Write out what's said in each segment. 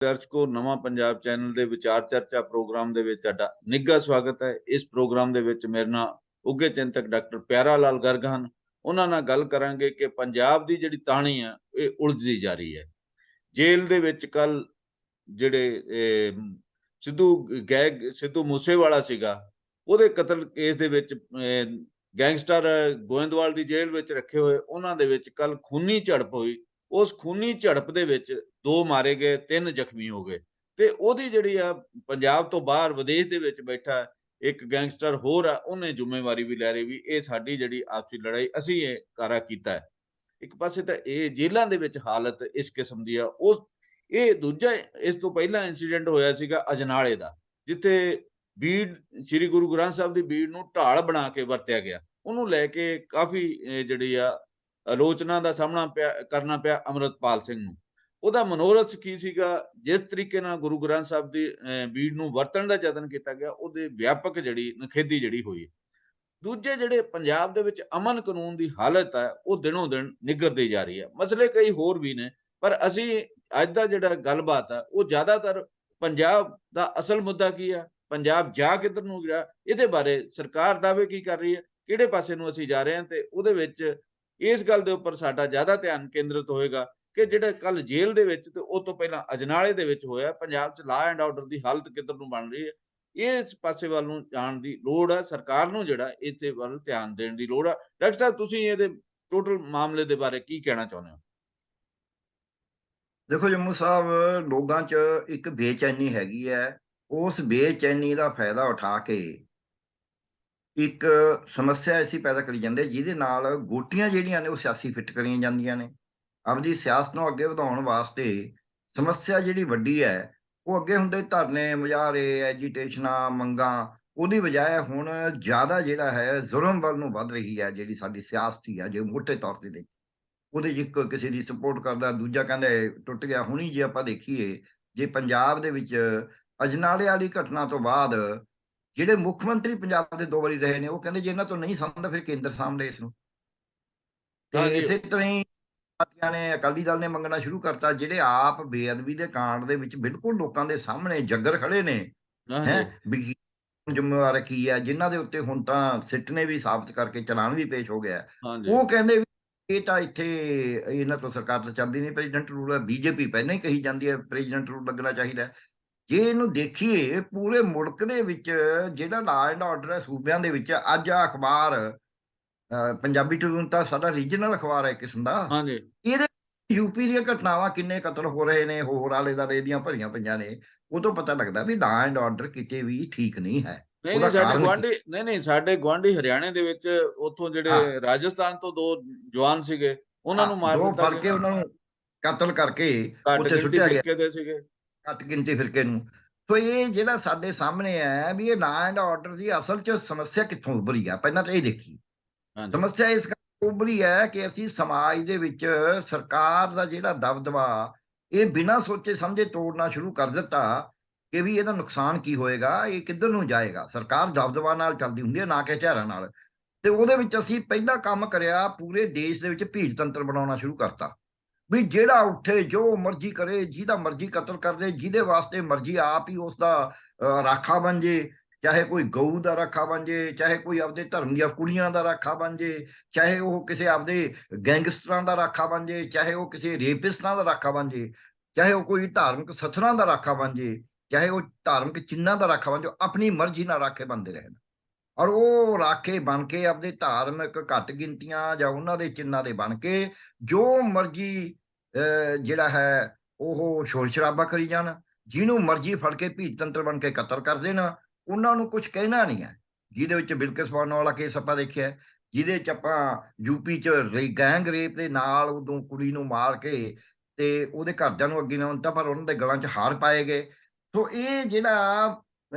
ਦਰਸ਼ਕੋ ਨਵਾਂ ਪੰਜਾਬ ਚੈਨਲ ਦੇ ਵਿਚਾਰ ਚਰਚਾ ਪ੍ਰੋਗਰਾਮ ਦੇ ਵਿੱਚ ਤੁਹਾਡਾ ਨਿੱਘਾ ਸਵਾਗਤ ਹੈ। ਇਸ ਪ੍ਰੋਗਰਾਮ ਦੇ ਵਿੱਚ ਮੇਰੇ ਨਾਲ ਉੱਘੇ ਚਿੰਤਕ ਡਾਕਟਰ ਪਿਆਰਾ ਲਾਲ ਗਰਗ ਹਨ। ਉਹਨਾਂ ਨਾਲ ਗੱਲ ਕਰਾਂਗੇ ਕਿ ਪੰਜਾਬ ਦੀ ਜਿਹੜੀ ਤਾਣੀ ਹੈ ਇਹ ਉਲਝਦੀ ਜਾ ਰਹੀ ਹੈ। ਜੇਲ੍ਹ ਦੇ ਵਿੱਚ ਕੱਲ ਜਿਹੜੇ ਸਿੱਧੂ ਮੂਸੇਵਾਲਾ ਸੀਗਾ, ਉਹਦੇ ਕਤਲ ਕੇਸ ਦੇ ਵਿੱਚ ਗੈਂਗਸਟਰ ਗੋਇੰਦਵਾਲ ਦੀ ਜੇਲ੍ਹ ਵਿੱਚ ਰੱਖੇ ਹੋਏ ਉਹਨਾਂ ਦੇ ਵਿੱਚ ਕੱਲ ਖੂਨੀ ਝੜਪ ਹੋਈ। ਉਸ ਖੂਨੀ ਝੜਪ ਦੇ ਵਿੱਚ 2 ਮਾਰੇ ਗਏ, 3 ਜ਼ਖਮੀ ਹੋ ਗਏ ਤੇ ਉਹਦੀ ਜਿਹੜੀ ਆ ਪੰਜਾਬ ਤੋਂ ਬਾਹਰ ਵਿਦੇਸ਼ ਦੇ ਵਿੱਚ ਬੈਠਾ ਇੱਕ ਗੈਂਗਸਟਰ ਹੋਰ ਆ, ਉਹਨੇ ਜ਼ਿੰਮੇਵਾਰੀ ਵੀ ਲੈ ਰਹੀ ਵੀ ਇਹ ਸਾਡੀ ਜਿਹੜੀ ਆਪਸੀ ਲੜਾਈ ਅਸੀਂ ਇਹ ਕਾਰਾ ਕੀਤਾ ਹੈ। ਇੱਕ ਪਾਸੇ ਤਾਂ ਇਹ ਜੇਲ੍ਹਾਂ ਦੇ ਵਿੱਚ ਹਾਲਤ ਇਸ ਕਿਸਮ ਦੀ ਆ। ਇਹ ਦੂਜਾ ਇਸ ਤੋਂ ਪਹਿਲਾਂ ਇਨਸੀਡੈਂਟ ਹੋਇਆ ਸੀਗਾ ਅਜਨਾਲੇ ਦਾ, ਜਿੱਥੇ ਬੀੜ ਸ੍ਰੀ ਗੁਰੂ ਗ੍ਰੰਥ ਸਾਹਿਬ ਦੀ ਬੀੜ ਨੂੰ ਢਾਲ ਬਣਾ ਕੇ ਵਰਤਿਆ ਗਿਆ। ਉਹਨੂੰ ਲੈ ਕੇ ਕਾਫੀ ਜਿਹੜੀ ਆ ਆਲੋਚਨਾ ਦਾ ਸਾਹਮਣਾ ਕਰਨਾ ਪਿਆ ਅੰਮ੍ਰਿਤਪਾਲ ਸਿੰਘ ਨੂੰ। ਉਹਦਾ ਮਨੋਰਥ ਕੀ ਸੀਗਾ? ਜਿਸ ਤਰੀਕੇ ਨਾਲ ਗੁਰੂ ਗ੍ਰੰਥ ਸਾਹਿਬ ਦੀ ਬੀੜ ਨੂੰ ਵਰਤਣ ਦਾ ਯਤਨ ਕੀਤਾ ਗਿਆ, ਉਹਦੇ ਵਿਆਪਕ ਜਿਹੜੀ ਨਿਖੇਧੀ ਜਿਹੜੀ ਹੋਈ। ਦੂਜੇ ਜਿਹੜੇ ਪੰਜਾਬ ਦੇ ਵਿੱਚ ਅਮਨ ਕਾਨੂੰਨ ਦੀ ਹਾਲਤ ਹੈ ਉਹ ਦਿਨੋਂ ਦਿਨ ਨਿੱਘਰਦੀ ਜਾ ਰਹੀ ਹੈ। ਮਸਲੇ ਕਈ ਹੋਰ ਵੀ ਨੇ, ਪਰ ਅਸੀਂ ਅੱਜ ਦਾ ਜਿਹੜਾ ਗੱਲਬਾਤ ਹੈ ਉਹ ਜ਼ਿਆਦਾਤਰ ਪੰਜਾਬ ਦਾ ਅਸਲ ਮੁੱਦਾ ਕੀ ਆ, ਪੰਜਾਬ ਜਾ ਕਿੱਧਰ ਨੂੰ ਗਿਆ, ਇਹਦੇ ਬਾਰੇ ਸਰਕਾਰ ਦਾਅਵੇ ਕੀ ਕਰ ਰਹੀ ਹੈ, ਕਿਹੜੇ ਪਾਸੇ ਨੂੰ ਅਸੀਂ ਜਾ ਰਹੇ ਹਾਂ, ਤੇ ਉਹਦੇ ਵਿੱਚ ਇਸ ਗੱਲ ਦੇ ਉੱਪਰ ਸਾਡਾ ਜ਼ਿਆਦਾ ਧਿਆਨ ਕੇਂਦਰਿਤ ਹੋਏਗਾ ਕਿ ਜਿਹੜਾ ਕੱਲ ਜੇਲ੍ਹ ਦੇ ਵਿੱਚ ਤੇ ਉਹ ਤੋਂ ਪਹਿਲਾਂ ਅਜਨਾਲੇ ਦੇ ਵਿੱਚ ਹੋਇਆ, ਪੰਜਾਬ 'ਚ ਲਾਅ ਐਂਡ ਆਰਡਰ ਦੀ ਹਾਲਤ ਕਿੱਧਰ ਨੂੰ ਬਣ ਰਹੀ ਹੈ। ਇਸ ਪਾਸੇ ਵੱਲ ਨੂੰ ਜਾਣ ਦੀ ਲੋੜ ਹੈ। ਸਰਕਾਰ ਨੂੰ ਜਿਹੜਾ ਇਹਦੇ ਵੱਲ ਧਿਆਨ ਦੇਣ ਦੀ ਲੋੜ ਹੈ। ਡਾਕਟਰ ਸਾਹਿਬ, ਤੁਸੀਂ ਇਹਦੇ ਟੋਟਲ ਮਾਮਲੇ ਦੇ ਬਾਰੇ ਕੀ ਕਹਿਣਾ ਚਾਹੁੰਦੇ ਹੋ? ਦੇਖੋ ਜੰਮੂ ਸਾਹਿਬ, ਲੋਕਾਂ 'ਚ ਇੱਕ ਬੇਚੈਨੀ ਹੈਗੀ ਹੈ। ਉਸ ਬੇਚੈਨੀ ਦਾ ਫਾਇਦਾ ਉਠਾ ਕੇ ਇੱਕ ਸਮੱਸਿਆ ਐਸੀ ਪੈਦਾ ਕਰੀ ਜਾਂਦੇ ਜਿਹਦੇ ਨਾਲ ਗੋਟੀਆਂ ਜਿਹੜੀਆਂ ਨੇ ਉਹ ਸਿਆਸੀ ਫਿੱਟ ਕਰੀਆਂ ਜਾਂਦੀਆਂ ਨੇ। ਆਪਦੀ ਸਿਆਸਤ ਨੂੰ ਅੱਗੇ ਵਧਾਉਣ ਵਾਸਤੇ ਸਮੱਸਿਆ ਜਿਹੜੀ ਵੱਡੀ ਹੈ ਉਹ ਅੱਗੇ ਹੁੰਦੇ ਧਰਨੇ, ਮੁਜ਼ਾਹਰੇ, ਐਜੀਟੇਸ਼ਨਾਂ, ਮੰਗਾਂ, ਉਹਦੀ ਬਜਾਏ ਹੁਣ ਜ਼ਿਆਦਾ ਜਿਹੜਾ ਹੈ ਜ਼ੁਲਮ ਵੱਲ ਨੂੰ ਵੱਧ ਰਹੀ ਹੈ। ਜਿਹੜੀ ਸਾਡੀ ਸਿਆਸਤ ਹੈ, ਜੇ ਮੋਟੇ ਤੌਰ ਤੇ ਦੇਖੀਏ, ਉਹਦੇ 'ਚ ਇੱਕ ਕਿਸੇ ਦੀ ਸਪੋਰਟ ਕਰਦਾ, ਦੂਜਾ ਕਹਿੰਦਾ ਟੁੱਟ ਗਿਆ। ਹੁਣੀ ਜੇ ਆਪਾਂ ਦੇਖੀਏ, ਜੇ ਪੰਜਾਬ ਦੇ ਵਿੱਚ ਅਜਨਾਲੇ ਵਾਲੀ ਘਟਨਾ ਤੋਂ ਬਾਅਦ ਜਿਹੜੇ ਮੁੱਖ ਮੰਤਰੀ ਪੰਜਾਬ ਦੇ 2 ਵਾਰੀ ਰਹੇ ਨੇ, ਉਹ ਕਹਿੰਦੇ ਜੇ ਇਹਨਾਂ ਤੋਂ ਨਹੀਂ ਸੰਭਦਾ ਫਿਰ ਕੇਂਦਰ ਸਾਂਭ ਲੇ ਇਸ ਨੂੰ। ਤੇ ਹਾਂਜੀ। ਇਸੇ ਤਰ੍ਹਾਂ ਹੀ ਪਾਰਟੀਆਂ ਨੇ, ਅਕਾਲੀ ਦਲ ਨੇ ਮੰਗਣਾ ਸ਼ੁਰੂ ਕਰਤਾ, ਜਿਹੜੇ ਆਪ ਬੇਅਦਬੀ ਦੇ ਕਾਂਡ ਦੇ ਵਿੱਚ ਬਿਲਕੁਲ ਲੋਕਾਂ ਦੇ ਸਾਹਮਣੇ ਜੱਗਰ ਖੜੇ ਨੇ, ਹਾਂਜੀ। ਹੈ ਵੀ ਜ਼ਿੰਮੇਵਾਰ ਕੀ ਹੈ, ਜਿਨ੍ਹਾਂ ਦੇ ਉੱਤੇ ਹੁਣ ਤਾਂ ਸਿੱਟ ਨੇ ਵੀ ਸਾਬਤ ਕਰਕੇ ਚਲਾਨ ਵੀ ਪੇਸ਼ ਹੋ ਗਿਆ। ਹਾਂਜੀ। ਉਹ ਕਹਿੰਦੇ ਵੀ ਇਹ ਤਾਂ ਇੱਥੇ ਇਹਨਾਂ ਤੋਂ ਸਰਕਾਰ ਤਾਂ ਚੱਲਦੀ ਨਹੀਂ, ਪ੍ਰੈਜ਼ੀਡੈਂਟ ਰੂਲ ਹੈ। ਬੀਜੇਪੀ ਪਹਿਲਾਂ ਹੀ ਕਹੀ ਜਾਂਦੀ ਹੈ ਪ੍ਰੈਜ਼ੀਡੈਂਟ ਰੂਲ ਲੱਗਣਾ ਚਾਹੀਦਾ ਹੈ। ਜੇ ਇਹਨੂੰ ਦੇਖੀਏ ਪੂਰੇ ਮੁਲਕ ਦੇ ਵਿੱਚ ਜਿਹੜਾ ਲਾਅ ਐਂਡ ਆਰਡਰ ਹੈ ਸੂਬਿਆਂ ਦੇ ਵਿੱਚ, ਅੱਜ ਆ ਅਖਬਾਰ ਪੰਜਾਬੀ ਟ੍ਰਿਬਿਊਨ ਤਾਂ ਸਾਡਾ ਰੀਜਨਲ ਅਖਬਾਰ ਹੈ ਕਿਸਮ ਦਾ, ਹਾਂਜੀ। ਇਹਦੇ ਯੂਪੀ ਦੀਆਂ ਘਟਨਾਵਾਂ, ਕਿੰਨੇ ਕਤਲ ਹੋ ਰਹੇ ਨੇ, ਹੋਰ ਆਲੇ ਦੁਆਲੇ ਦੀਆਂ ਭਰੀਆਂ ਪਈਆਂ ਨੇ। ਉਹ ਤੋਂ ਪਤਾ ਲੱਗਦਾ ਵੀ ਲਾਅ ਐਂਡ ਆਰਡਰ ਕਿਤੇ ਵੀ ਠੀਕ ਨਹੀਂ ਹੈ। ਨਹੀਂ ਉਹਦਾ ਨਹੀਂ, ਸਾਡੇ ਕਾਰਨ ਕੀ? ਗੁਆਂਢੀ ਨਹੀਂ ਸਾਡੇ ਗੁਆਂਢੀ ਹਰਿਆਣੇ ਦੇ ਵਿੱਚ ਉੱਥੋਂ ਹਾਂ, ਜਿਹੜੇ ਰਾਜਸਥਾਨ ਤੋਂ 2 ਜਵਾਨ ਸੀਗੇ, ਉਹਨਾਂ ਹਾਂ, ਨੂੰ ਮਾਰ 2 ਦਿੱਤਾ ਫੜ ਗਿਆ। ਕੇ ਉਹਨਾਂ ਨੂੰ ਕਤਲ ਕਰਕੇ ਘੱਟ ਉੱਥੇ ਗਿਣਤੀ ਸੁੱਟਿਆ ਗਿਆ, ਫਿਰਕੇ ਦੇ ਸੀਗੇ। ਘੱਟ ਗਿਣਤੀ ਫਿਰਕੇ ਨੂੰ। ਸੋ ਇਹ ਜਿਹੜਾ ਸਾਡੇ ਸਾਹਮਣੇ ਹੈ ਵੀ ਇਹ ਲਾਅ ਐਂਡ ਆਰਡਰ ਦੀ ਅਸਲ 'ਚ ਸਮੱਸਿਆ ਕਿੱਥੋਂ ਉੱਭਰੀ ਆ, ਪਹਿਲਾਂ ਤਾਂ ਇਹ ਦੇਖੀ। ਹਾਂਜੀ। ਸਮੱਸਿਆ ਇਸ ਕਰਕੇ ਉੱਭਰੀ ਹੈ ਕਿ ਅਸੀਂ ਸਮਾਜ ਦੇ ਵਿੱਚ ਸਰਕਾਰ ਦਾ ਜਿਹੜਾ ਦਬਦਬਾ ਇਹ ਬਿਨਾਂ ਸੋਚੇ ਸਮਝੇ ਤੋੜਨਾ ਸ਼ੁਰੂ ਕਰ ਦਿੱਤਾ ਕਿ ਵੀ ਇਹਦਾ ਨੁਕਸਾਨ ਕੀ ਹੋਏਗਾ, ਇਹ ਕਿੱਧਰ ਨੂੰ ਜਾਏਗਾ। ਸਰਕਾਰ ਦਬਦਬਾ ਨਾਲ ਚੱਲਦੀ ਹੁੰਦੀ ਹੈ, ਨਾ ਕਿ ਹਥਿਆਰਾਂ ਨਾਲ। ਤੇ ਉਹਦੇ ਵਿੱਚ ਅਸੀਂ ਪਹਿਲਾ ਕੰਮ ਕਰਿਆ, ਪੂਰੇ ਦੇਸ਼ ਦੇ ਵਿੱਚ ਭੀੜ ਤੰਤਰ ਬਣਾਉਣਾ ਸ਼ੁਰੂ ਕਰਤਾ ਵੀ ਜਿਹੜਾ ਉੱਠੇ ਜੋ ਮਰਜ਼ੀ ਕਰੇ, ਜਿਹਦਾ ਮਰਜ਼ੀ ਕਤਲ ਕਰ ਦੇ, ਜਿਹਦੇ ਵਾਸਤੇ ਮਰਜ਼ੀ ਆਪ ਹੀ ਉਸ ਦਾ ਰਾਖਾ ਬਣ ਜੇ। ਚਾਹੇ ਕੋਈ ਗਊ ਦਾ ਰਾਖਾ ਬਣ ਜੇ, ਚਾਹੇ ਕੋਈ ਆਪਦੇ ਧਰਮ ਦੀਆਂ ਕੁੜੀਆਂ ਦਾ ਰਾਖਾ ਬਣ ਜੇ, ਚਾਹੇ ਉਹ ਕਿਸੇ ਆਪਦੇ ਗੈਂਗਸਟਰਾਂ ਦਾ ਰਾਖਾ ਬਣ ਜੇ, ਚਾਹੇ ਉਹ ਕਿਸੇ ਰੇਪਿਸਟਾਂ ਦਾ ਰਾਖਾ ਬਣ ਜੇ, ਚਾਹੇ ਉਹ ਕੋਈ ਧਾਰਮਿਕ ਸਥਰਾਂ ਦਾ ਰਾਖਾ ਬਣ ਜੇ, ਚਾਹੇ ਉਹ ਧਾਰਮਿਕ ਚਿੰਨ੍ਹਾਂ ਦਾ ਰਾਖਾ ਬਣ ਜੇ। ਆਪਣੀ ਮਰਜ਼ੀ ਨਾਲ ਰਾਖੇ ਬਣਦੇ ਰਹਿਣ, ਔਰ ਉਹ ਰਾਖੇ ਬਣ ਕੇ ਆਪਦੇ ਧਾਰਮਿਕ ਘੱਟ ਗਿਣਤੀਆਂ ਜਾਂ ਉਹਨਾਂ ਦੇ ਚਿੰਨ੍ਹਾਂ ਦੇ ਬਣ ਕੇ ਜੋ ਮਰਜ਼ੀ ਜਿਹੜਾ ਹੈ ਉਹ ਸ਼ੋਰ ਸ਼ਰਾਬਾ ਕਰੀ ਜਾਣ, ਜਿਹਨੂੰ ਮਰਜ਼ੀ ਫੜ ਕੇ ਭੀੜ ਤੰਤਰ ਬਣ ਕੇ ਕਤਲ ਕਰ ਦੇਣ। ਉਹਨਾਂ ਨੂੰ ਕੁਝ ਕਹਿਣਾ ਨਹੀਂ ਹੈ। ਜਿਹਦੇ ਵਿੱਚ ਬਿਲਕਿਸ ਪਾਉਣ ਵਾਲਾ ਕੇਸ ਆਪਾਂ ਦੇਖਿਆ, ਜਿਹਦੇ 'ਚ ਆਪਾਂ ਯੂਪੀ 'ਚ ਗੈਂਗ ਰੇਪ ਦੇ ਨਾਲ ਉਦੋਂ ਕੁੜੀ ਨੂੰ ਮਾਰ ਕੇ ਤੇ ਉਹਦੇ ਘਰਦਿਆਂ ਨੂੰ ਅੱਗੇ ਨਾ ਦਿੱਤਾ, ਪਰ ਉਹਨਾਂ ਦੇ ਗਲਾਂ 'ਚ ਹਾਰ ਪਾਏ ਗਏ। ਸੋ ਇਹ ਜਿਹੜਾ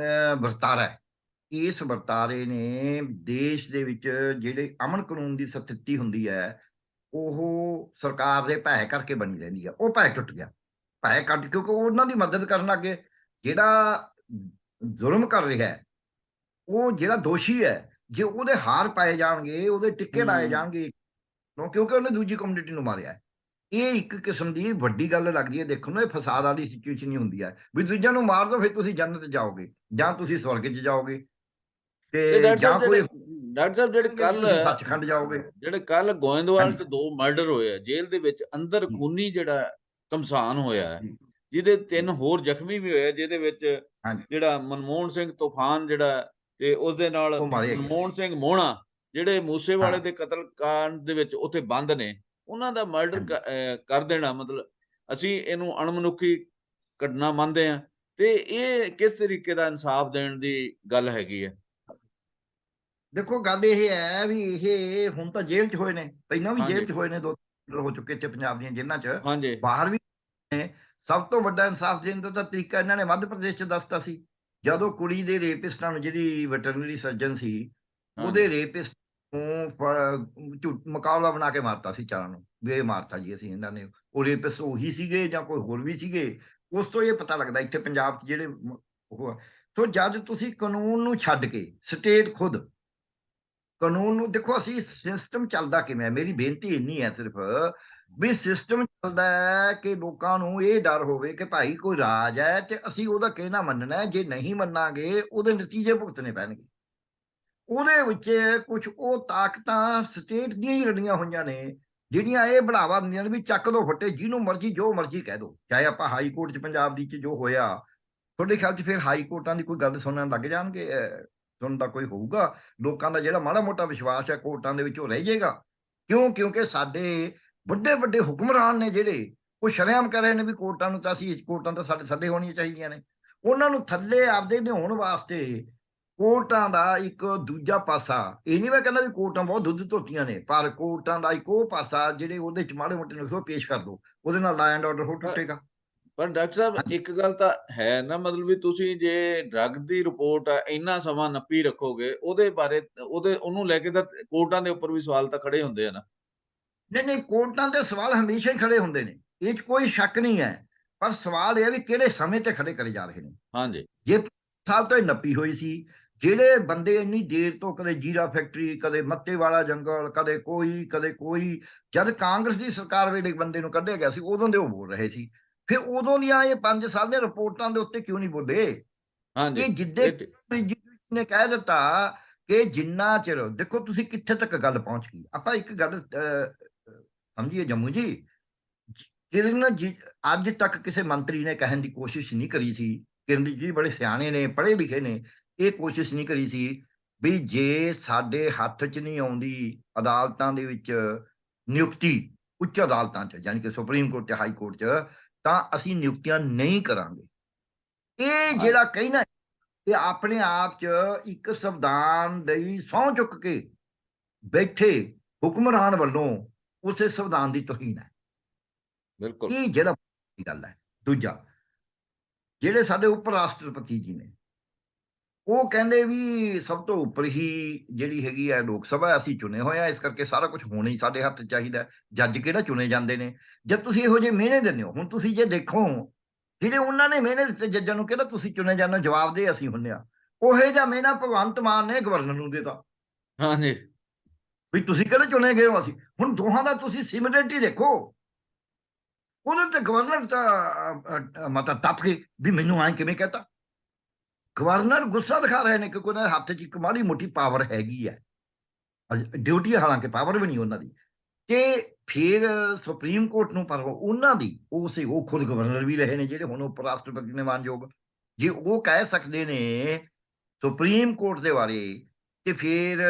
ਵਰਤਾਰਾ ਹੈ, ਇਸ ਵਰਤਾਰੇ ਨੇ ਦੇਸ਼ ਦੇ ਵਿੱਚ ਜਿਹੜੇ ਅਮਨ ਕਾਨੂੰਨ ਦੀ ਸਥਿਤੀ ਹੁੰਦੀ ਹੈ, ਉਹ ਸਰਕਾਰ ਦੇ ਭੈ ਕਰਕੇ ਬਣੀ ਰਹਿੰਦੀ ਆ। ਉਹ ਭੈ ਟੁੱਟ ਗਿਆ, ਭੈ ਕੱਟ, ਕਿਉਂਕਿ ਉਹ ਉਹਨਾਂ ਦੀ ਮਦਦ ਕਰਨ ਲੱਗੇ। ਜਿਹੜਾ ਜ਼ੁਲਮ ਕਰ ਰਿਹਾ ਹੈ, ਉਹ ਜਿਹੜਾ ਦੋਸ਼ੀ ਹੈ, ਜੇ ਉਹਦੇ ਹਾਰ ਪਾਏ ਜਾਣਗੇ, ਉਹਦੇ ਟਿੱਕੇ ਲਾਏ ਹੂੰ। ਜਾਣਗੇ, ਕਿਉਂਕਿ ਉਹਨੇ ਦੂਜੀ ਕਮਿਊਨਿਟੀ ਨੂੰ ਮਾਰਿਆ ਹੈ। ਇਹ ਇੱਕ ਕਿਸਮ ਦੀ ਵੱਡੀ ਗੱਲ ਲੱਗਦੀ ਹੈ ਦੇਖਣ ਨੂੰ। ਇਹ ਫਸਾਦ ਵਾਲੀ ਸਿਚੁਏਸ਼ਨ ਹੀ ਹੁੰਦੀ ਹੈ ਵੀ ਦੂਜਿਆਂ ਨੂੰ ਮਾਰ ਦੋ ਫਿਰ ਤੁਸੀਂ ਜੰਨਤ ਜਾਓਗੇ ਜਾਂ ਤੁਸੀਂ ਸਵਰਗ 'ਚ ਜਾਓਗੇ ਤੇ ਤੇ ਡਾਕਟਰ ਜਾਂ ਸਾਹਿਬ ਕੋਈ ਜਿਹੜੇ ਕੱਲ ਤੁਸੀਂ ਸੱਚਖੰਡ ਜਾਓਗੇ। ਗੋਇੰਦਵਾਲ ਹਾਂਜੀ ਚ 2 ਮਰਡਰ ਹੋਏ ਆ, ਜੇਲ੍ਹ ਦੇ ਵਿੱਚ ਅੰਦਰ ਜੀ ਖੂਨੀ ਜਿਹੜਾ ਕਮਸਾਨ ਹੋਇਆ ਹੈ, ਜੀ ਜਿਹਦੇ ਜੀ 3 ਹੋਰ ਜ਼ਖਮੀ ਵੀ ਹੋਏ ਆ, ਜਿਹਦੇ ਵਿੱਚ ਹਾਂਜੀ ਜਿਹੜਾ ਮਨਮੋਹਨ ਸਿੰਘ ਤੂਫਾਨ ਜਿਹੜਾ ਤੇ ਉਸਦੇ ਨਾਲ ਉਹ ਮਾਰੇ ਗਏ। ਮਨਮੋਹਨ ਸਿੰਘ ਮੋਹਣਾ ਜਿਹੜੇ ਮੂਸੇਵਾਲੇ ਹਾਂ ਦੇ ਕਤਲकांड ਦੇ ਵਿੱਚ ਉੱਥੇ ਬੰਦ ਨੇ, ਉਹਨਾਂ ਦਾ ਮਰਡਰ ਹਾਂਜੀ ਕਰ ਦੇਣਾ, ਮਤਲਬ ਅਸੀਂ ਇਹਨੂੰ ਅਣਮਨੁੱਖੀ ਘਟਨਾ ਮੰਨਦੇ ਆ। ਤੇ ਇਹ ਕਿਸ ਤਰੀਕੇ ਦਾ ਇਨਸਾਫ ਦੇਣ ਦੀ ਗੱਲ ਹੈਗੀ ਹੈ? ਦੇਖੋ ਗੱਲ ਇਹ ਹੈ ਵੀ ਇਹ ਹੁਣ ਤਾਂ ਜੇਲ੍ਹ 'ਚ ਹੋਏ ਨੇ, ਪਹਿਲਾਂ ਵੀ ਜੇਲ੍ਹ ਹਾਂਜੀ 'ਚ ਹੋਏ ਨੇ, 2 ਹੋ ਚੁੱਕੇ ਇੱਥੇ ਪੰਜਾਬ ਦੀਆਂ ਜੇਲ੍ਹਾਂ 'ਚ, ਹਾਂਜੀ ਬਾਹਰ ਵੀ ਨੇ। ਸਭ ਤੋਂ ਵੱਡਾ ਇਨਸਾਫ ਦੇਣ ਦਾ ਤਾਂ ਤਰੀਕਾ ਇਹਨਾਂ ਨੇ ਮੱਧ ਪ੍ਰਦੇਸ਼ 'ਚ ਦੱਸਤਾ ਸੀ, ਜਦੋਂ ਕੁੜੀ ਦੇ ਰੇਪਿਸਟਾਂ ਨੂੰ, ਜਿਹੜੀ ਵੈਟਰਨਰੀ ਸਰਜਨ ਸੀ, ਉਹਦੇ ਹਾਂਜੀ ਰੇਪਿਸਟ ਨੂੰ ਮੁਕਾਬਲਾ ਬਣਾ ਕੇ ਮਾਰਤਾ ਸੀ ਚਾਰਾਂ ਨੂੰ, ਵੀ ਇਹ ਮਾਰਤਾ ਜੀ ਅਸੀਂ ਇਹਨਾਂ ਨੇ। ਉਹ ਰੇਪਿਸਟ ਉਹੀ ਸੀਗੇ ਜਾਂ ਕੋਈ ਹੋਰ ਵੀ ਸੀਗੇ? ਉਸ ਤੋਂ ਇਹ ਪਤਾ ਲੱਗਦਾ ਇੱਥੇ ਪੰਜਾਬ 'ਚ ਜਿਹੜੇ ਉਹ। ਸੋ ਜਦ ਤੁਸੀਂ ਕਾਨੂੰਨ ਨੂੰ ਛੱਡ ਕੇ ਸਟੇਟ ਖੁਦ ਕਾਨੂੰਨ ਨੂੰ ਦੇਖੋ, ਅਸੀਂ ਸਿਸਟਮ ਚੱਲਦਾ ਕਿਵੇਂ ਹੈ, ਮੇਰੀ ਬੇਨਤੀ ਇੰਨੀ ਹੈ ਸਿਰਫ ਵੀ ਸਿਸਟਮ ਚੱਲਦਾ ਹੈ ਕਿ ਲੋਕਾਂ ਨੂੰ ਇਹ ਡਰ ਹੋਵੇ ਕਿ ਭਾਈ ਕੋਈ ਰਾਜ ਹੈ ਤੇ ਅਸੀਂ ਉਹਦਾ ਕਹਿਣਾ ਮੰਨਣਾ ਹੈ, ਜੇ ਨਹੀਂ ਮੰਨਾਂਗੇ ਉਹਦੇ ਨਤੀਜੇ ਭੁਗਤਣੇ ਪੈਣਗੇ। ਉਹਦੇ ਵਿੱਚ ਕੁਝ ਉਹ ਤਾਕਤਾਂ ਸਟੇਟ ਦੀਆਂ ਹੀ ਰਲੀਆਂ ਹੋਈਆਂ ਨੇ ਜਿਹੜੀਆਂ ਇਹ ਬੜਾਵਾ ਦਿੰਦੀਆਂ ਨੇ ਵੀ ਚੱਕ ਦੋ ਫੱਟੇ, ਜਿਹਨੂੰ ਮਰਜ਼ੀ ਜੋ ਮਰਜ਼ੀ ਕਹਿ ਦੋ। ਚਾਹੇ ਆਪਾਂ ਹਾਈ ਕੋਰਟ 'ਚ ਪੰਜਾਬ ਦੀ 'ਚ ਜੋ ਹੋਇਆ, ਤੁਹਾਡੇ ਖਿਆਲ 'ਚ ਫਿਰ ਹਾਈ ਕੋਰਟਾਂ ਦੀ ਕੋਈ ਗੱਲ ਸੁਣਨ ਲੱਗ ਜਾਣਗੇ? ਸੁਣਦਾ ਕੋਈ ਹੋਊਗਾ? ਲੋਕਾਂ ਦਾ ਜਿਹੜਾ ਮਾੜਾ ਮੋਟਾ ਵਿਸ਼ਵਾਸ ਹੈ ਕੋਰਟਾਂ ਦੇ ਵਿੱਚ ਉਹ ਰਹਿ ਜਾਏਗਾ। ਕਿਉਂ? ਕਿਉਂਕਿ ਸਾਡੇ ਵੱਡੇ ਵੱਡੇ ਹੁਕਮਰਾਨ ਨੇ ਜਿਹੜੇ, ਉਹ ਸ਼ਰੇਆਮ ਕਹਿ ਰਹੇ ਨੇ ਵੀ ਕੋਰਟਾਂ ਨੂੰ ਤਾਂ ਅਸੀਂ, ਕੋਰਟਾਂ ਤਾਂ ਸਾਡੇ ਹੋਣੀਆਂ ਚਾਹੀਦੀਆਂ ਨੇ। ਉਹਨਾਂ ਨੂੰ ਥੱਲੇ ਆਪਦੇ ਲਿਆਉਣ ਵਾਸਤੇ ਕੋਰਟਾਂ ਦਾ ਇੱਕ ਦੂਜਾ ਪਾਸਾ, ਇਹ ਨਹੀਂ ਮੈਂ ਕਹਿੰਦਾ ਵੀ ਕੋਰਟਾਂ ਬਹੁਤ ਦੁੱਧ ਧੋਤੀਆਂ ਨੇ, ਪਰ ਕੋਰਟਾਂ ਦਾ ਇੱਕ ਉਹ ਪਾਸਾ ਜਿਹੜੇ ਉਹਦੇ 'ਚ ਮਾੜੇ ਮੋਟੇ ਨੁਕਸ ਉਹ ਪੇਸ਼ ਕਰ ਦੋ, ਉਹਦੇ ਨਾਲ ਲਾ ਐਂਡ ਆਰਡਰ ਹੋ ਟੁੱਟੇਗਾ। ਪਰ ਡਾਕਟਰ ਸਾਹਿਬ ਹਾਂਜੀ ਇੱਕ ਗੱਲ ਤਾਂ ਹੈ ਨਾ, ਮਤਲਬ ਵੀ ਤੁਸੀਂ ਜੇ ਡਰੱਗ ਦੀ ਰਿਪੋਰਟ ਆ ਇੰਨਾ ਸਮਾਂ ਨੱਪੀ ਰੱਖੋਗੇ, ਉਹਦੇ ਬਾਰੇ ਉਹਨੂੰ ਲੈ ਕੇ ਤਾਂ ਕੋਰਟਾਂ ਦੇ ਉੱਪਰ ਵੀ ਸਵਾਲ ਤਾਂ ਖੜੇ ਹੁੰਦੇ ਆ ਨਾ। ਨਹੀਂ ਨਹੀਂ, ਕੋਰਟਾਂ ਦੇ ਸਵਾਲ ਹਮੇਸ਼ਾ ਹੀ ਖੜੇ ਹੁੰਦੇ ਨੇ, ਇਹ 'ਚ ਕੋਈ ਸ਼ੱਕ ਨਹੀਂ ਹੈ, ਪਰ ਸਵਾਲ ਇਹ ਹੈ ਵੀ ਕਿਹੜੇ ਸਮੇਂ ਤੇ ਖੜੇ ਕਰੇ ਜਾ ਰਹੇ ਨੇ। ਹਾਂਜੀ ਜੇ ਸਾਲ ਤੋਂ ਇਹ ਨੱਪੀ ਹੋਈ ਸੀ, ਜਿਹੜੇ ਬੰਦੇ ਇੰਨੀ ਦੇਰ ਤੋਂ ਕਦੇ ਜੀਰਾ ਫੈਕਟਰੀ, ਕਦੇ ਮੱਤੇ ਵਾਲਾ ਜੰਗਲ, ਕਦੇ ਕੋਈ, ਜਦ ਕਾਂਗਰਸ ਦੀ ਸਰਕਾਰ ਵੇਲੇ ਬੰਦੇ ਨੂੰ ਕੱਢਿਆ ਗਿਆ ਸੀ ਉਦੋਂ ਦੇ ਉਹ ਬੋਲ ਰਹੇ ਸੀ, ਫਿਰ ਉਦੋਂ ਦੀਆਂ ਇਹ 5 ਸਾਲ ਦੇ ਰਿਪੋਰਟਾਂ ਦੇ ਉੱਤੇ ਕਿਉਂ ਨਹੀਂ ਬੋਲੇ? ਹਾਂਜੀ ਇਹ ਜਿੱਦੇ ਨੇ ਕਹਿ ਦਿੱਤਾ ਕਿ ਜਿੰਨਾ ਚਿਰ, ਦੇਖੋ ਤੁਸੀਂ ਕਿੱਥੇ ਤੱਕ ਗੱਲ ਪਹੁੰਚ ਗਈ। ਆਪਾਂ ਇੱਕ ਗੱਲ ਸਮਝੀਏ ਜੰਮੂ ਜੀ, ਕਿਰਨ ਜੀ ਅੱਜ ਤੱਕ ਕਿਸੇ ਮੰਤਰੀ ਨੇ ਕਹਿਣ ਦੀ ਕੋਸ਼ਿਸ਼ ਨਹੀਂ ਕਰੀ ਸੀ, ਕਿਰਨ ਜੀ ਬੜੇ ਸਿਆਣੇ ਨੇ, ਪੜ੍ਹੇ ਲਿਖੇ ਨੇ, ਇਹ ਕੋਸ਼ਿਸ਼ ਨਹੀਂ ਕਰੀ ਸੀ ਵੀ ਜੇ ਸਾਡੇ ਹੱਥ 'ਚ ਨਹੀਂ ਆਉਂਦੀ ਅਦਾਲਤਾਂ ਦੇ ਵਿੱਚ ਨਿਯੁਕਤੀ, ਉੱਚ ਅਦਾਲਤਾਂ 'ਚ ਯਾਨੀ ਕਿ ਸੁਪਰੀਮ ਕੋਰਟ ਤੇ ਹਾਈ ਕੋਰਟ 'ਚ, ਤਾਂ ਅਸੀਂ ਨਿਯੁਕਤੀਆਂ ਨਹੀਂ ਕਰਾਂਗੇ। ਇਹ ਹਾਂ- ਜਿਹੜਾ ਕਹਿਣਾ ਇਹ ਆਪਣੇ ਆਪ 'ਚ ਇੱਕ ਸੰਵਿਧਾਨ ਦੀ ਸਹੁੰ ਚੁੱਕ ਕੇ ਬੈਠੇ ਹੁਕਮਰਾਨ ਵੱਲੋਂ ਉਸੇ ਸੰਵਿਧਾਨ ਦੀ ਤੋਹੀਨ ਹੈ। ਬਿਲਕੁਲ ਇਹ ਜਿਹੜਾ ਗੱਲ ਹੈ। ਦੂਜਾ, ਜਿਹੜੇ ਸਾਡੇ ਉਪ ਰਾਸ਼ਟਰਪਤੀ ਜੀ ਨੇ, ਉਹ ਕਹਿੰਦੇ ਵੀ ਸਭ ਤੋਂ ਉੱਪਰ ਹੀ ਜਿਹੜੀ ਹੈਗੀ ਹੈ ਲੋਕ ਸਭਾ, ਅਸੀਂ ਚੁਣੇ ਹੋਏ ਆ, ਇਸ ਕਰਕੇ ਸਾਰਾ ਕੁਝ ਹੋਣਾ ਹੀ ਸਾਡੇ ਹੱਥ ਚਾਹੀਦਾ। ਜੱਜ ਕਿਹੜਾ ਚੁਣੇ ਜਾਂਦੇ ਨੇ? ਜਦ ਤੁਸੀਂ ਇਹੋ ਜਿਹੇ ਮਿਹਣੇ ਦਿੰਦੇ ਹੋ, ਹੁਣ ਤੁਸੀਂ ਜੇ ਦੇਖੋ ਜਿਹੜੇ ਉਹਨਾਂ ਨੇ ਮਿਹਣੇ ਦਿੱਤੇ ਜੱਜਾਂ ਨੂੰ, ਕਿਹੜਾ ਤੁਸੀਂ ਚੁਣੇ ਜਾਂਦੇ ਹੋ? ਜਵਾਬ ਦੇ ਅਸੀਂ ਹੁੰਨੇ ਆ। ਉਹੇ ਜਿਹਾ ਮਿਹਣਾ ਭਗਵੰਤ ਮਾਨ ਨੇ ਗਵਰਨਰ ਨੂੰ ਦੇਤਾ ਹਾਂਜੀ ਵੀ ਤੁਸੀਂ ਕਿਹੜੇ ਚੁਣੇ ਗਏ ਹੋ? ਅਸੀਂ ਹੁਣ ਦੋਹਾਂ ਦਾ ਤੁਸੀਂ ਸਿਮਿਲਰਿਟੀ ਦੇਖੋ, ਉਹਦੇ ਤੇ ਗਵਰਨਰ ਤਾਂ ਮਤਲਬ ਟੱਪ ਕੇ ਵੀ ਮੈਨੂੰ ਐਂ ਕਿਵੇਂ ਕਹਤਾ। ਗਵਰਨਰ ਗੁੱਸਾ ਦਿਖਾ ਰਹੇ ਨੇ ਕਿਉਂਕਿ ਉਹਨਾਂ ਦੇ ਹੱਥ 'ਚ ਇੱਕ ਮਾੜੀ ਮੋਟੀ ਪਾਵਰ ਹੈਗੀ ਹੈ, ਡਿਊਟੀ ਹਾਲਾਂਕਿ ਪਾਵਰ ਵੀ ਨਹੀਂ ਉਹਨਾਂ ਦੀ। ਤੇ ਫਿਰ ਸੁਪਰੀਮ ਕੋਰਟ ਨੂੰ, ਪਰ ਉਹਨਾਂ ਦੀ ਉਹ ਖੁਦ ਗਵਰਨਰ ਵੀ ਰਹੇ ਨੇ ਜਿਹੜੇ ਹੁਣ ਉਪ ਰਾਸ਼ਟਰਪਤੀ ਨੇ ਮਾਨਯੋਗ, ਜੇ ਉਹ ਕਹਿ ਸਕਦੇ ਨੇ ਸੁਪਰੀਮ ਕੋਰਟ ਦੇ ਬਾਰੇ, ਤੇ ਫਿਰ